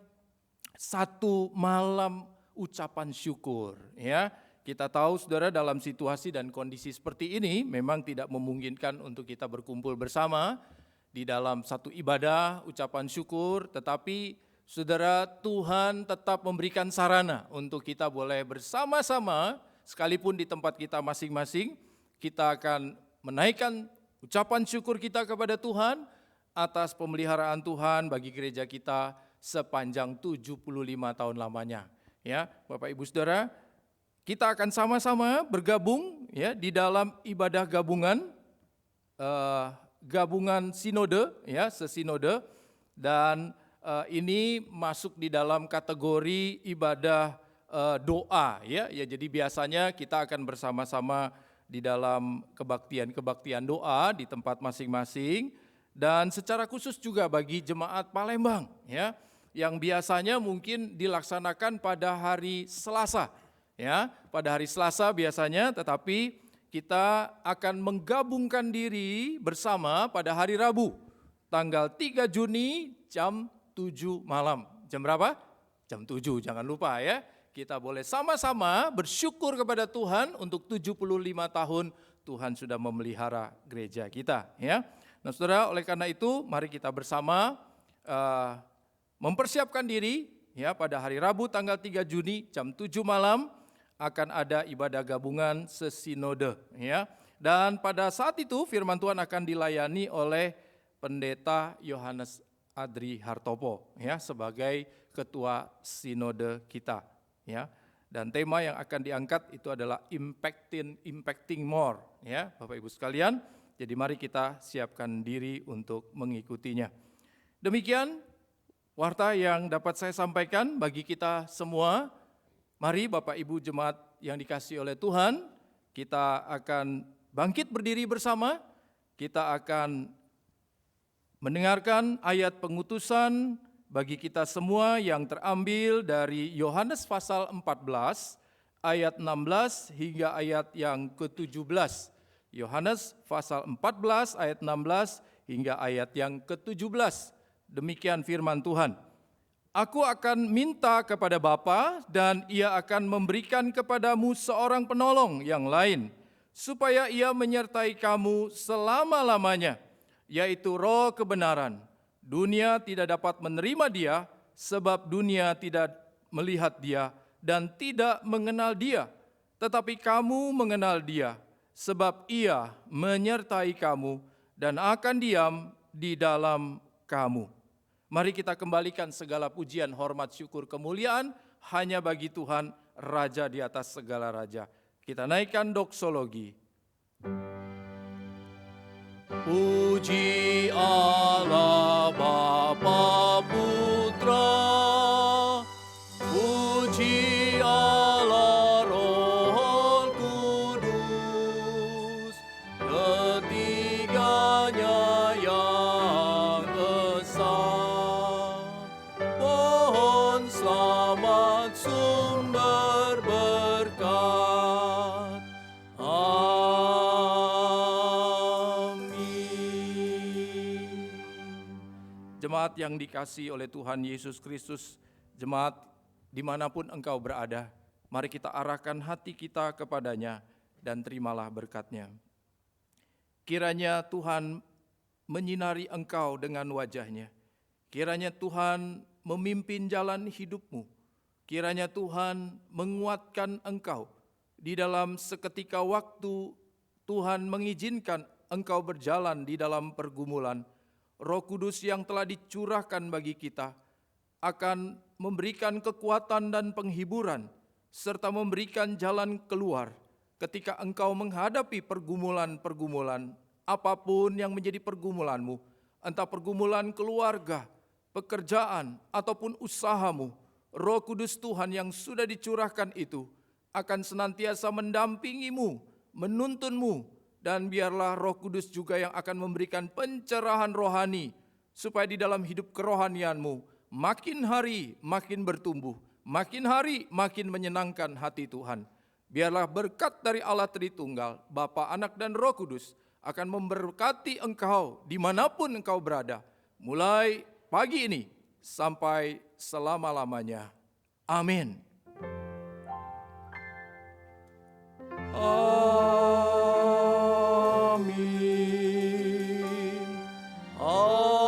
satu malam ucapan syukur ya. Kita tahu saudara dalam situasi dan kondisi seperti ini memang tidak memungkinkan untuk kita berkumpul bersama di dalam satu ibadah ucapan syukur, tetapi saudara Tuhan tetap memberikan sarana untuk kita boleh bersama-sama sekalipun di tempat kita masing-masing, kita akan menaikkan ucapan syukur kita kepada Tuhan atas pemeliharaan Tuhan bagi gereja kita sepanjang 75 tahun lamanya. Ya, Bapak Ibu Saudara, kita akan sama-sama bergabung ya di dalam ibadah gabungan, gabungan sinode ya, sesinode, dan ini masuk di dalam kategori ibadah doa ya. Ya, jadi biasanya kita akan bersama-sama di dalam kebaktian doa di tempat masing-masing, dan secara khusus juga bagi jemaat Palembang ya, yang biasanya mungkin dilaksanakan pada hari Selasa ya, pada hari Selasa biasanya, tetapi kita akan menggabungkan diri bersama pada hari Rabu tanggal 3 Juni jam 7 malam. Jam berapa? Jam 7, jangan lupa ya. Kita boleh sama-sama bersyukur kepada Tuhan untuk 75 tahun Tuhan sudah memelihara gereja kita ya. Nah saudara, oleh karena itu mari kita bersama mempersiapkan diri ya, pada hari Rabu tanggal 3 Juni jam 7 malam akan ada ibadah gabungan sesinode ya. Dan pada saat itu firman Tuhan akan dilayani oleh Pendeta Yohanes Adri Hartopo ya, sebagai ketua sinode kita ya. Dan tema yang akan diangkat itu adalah impacting more ya, Bapak Ibu sekalian. Jadi mari kita siapkan diri untuk mengikutinya. Demikian warta yang dapat saya sampaikan bagi kita semua. Mari Bapak Ibu jemaat yang dikasihi oleh Tuhan, kita akan bangkit berdiri bersama. Kita akan mendengarkan ayat pengutusan bagi kita semua yang terambil dari Yohanes pasal 14 ayat 16 hingga ayat yang ke-17. Yohanes pasal 14 ayat 16 hingga ayat yang ke-17. Demikian firman Tuhan. Aku akan minta kepada Bapa dan ia akan memberikan kepadamu seorang penolong yang lain, supaya ia menyertai kamu selama-lamanya, yaitu Roh kebenaran. Dunia tidak dapat menerima dia, sebab dunia tidak melihat dia dan tidak mengenal dia. Tetapi kamu mengenal dia, sebab ia menyertai kamu dan akan diam di dalam kamu. Mari kita kembalikan segala pujian, hormat, syukur, kemuliaan hanya bagi Tuhan, Raja di atas segala raja. Kita naikkan doksologi. Puji Allah Bapa Putra, puji Allah Roh Kudus, ketiganya yang esa. Pohon selamat sumber berkat. Amin. Jemaat yang dikasihi oleh Tuhan Yesus Kristus, jemaat dimanapun engkau berada, mari kita arahkan hati kita kepadanya dan terimalah berkat-Nya. Kiranya Tuhan menyinari engkau dengan wajah-Nya. Kiranya Tuhan memimpin jalan hidupmu. Kiranya Tuhan menguatkan engkau di dalam seketika waktu Tuhan mengizinkan engkau berjalan di dalam pergumulan. Roh Kudus yang telah dicurahkan bagi kita akan memberikan kekuatan dan penghiburan serta memberikan jalan keluar ketika engkau menghadapi pergumulan-pergumulan apapun yang menjadi pergumulanmu, entah pergumulan keluarga, pekerjaan, ataupun usahamu. Roh Kudus Tuhan yang sudah dicurahkan itu akan senantiasa mendampingimu, menuntunmu, dan biarlah Roh Kudus juga yang akan memberikan pencerahan rohani supaya di dalam hidup kerohanianmu makin hari makin bertumbuh, makin hari makin menyenangkan hati Tuhan. Biarlah berkat dari Allah Tritunggal, Bapa, Anak, dan Roh Kudus akan memberkati engkau dimanapun engkau berada, mulai pagi ini sampai selama-lamanya. Amin. Amin. Amin.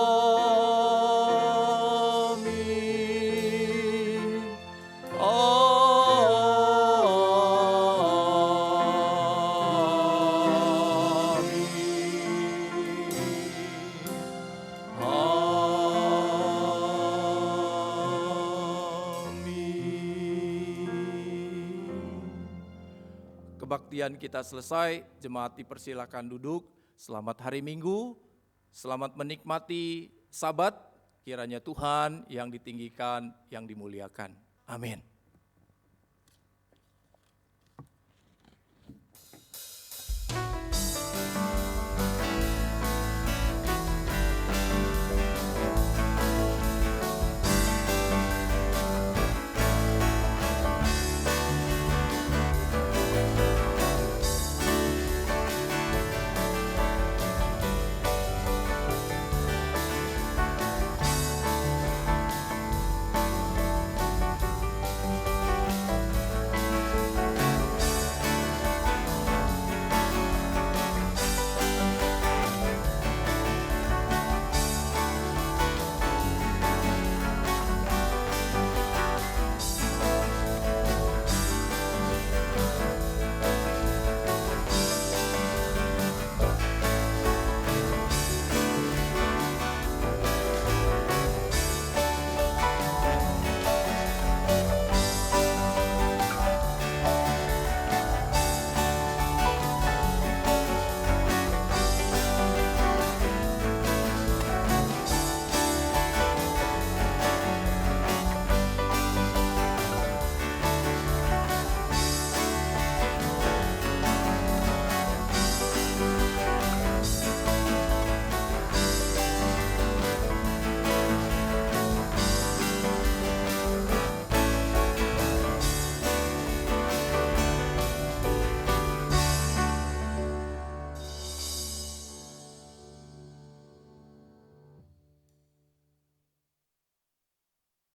Kebaktian kita selesai, jemaat dipersilakan duduk. Selamat hari Minggu, selamat menikmati Sabat. Kiranya Tuhan yang ditinggikan, yang dimuliakan. Amin.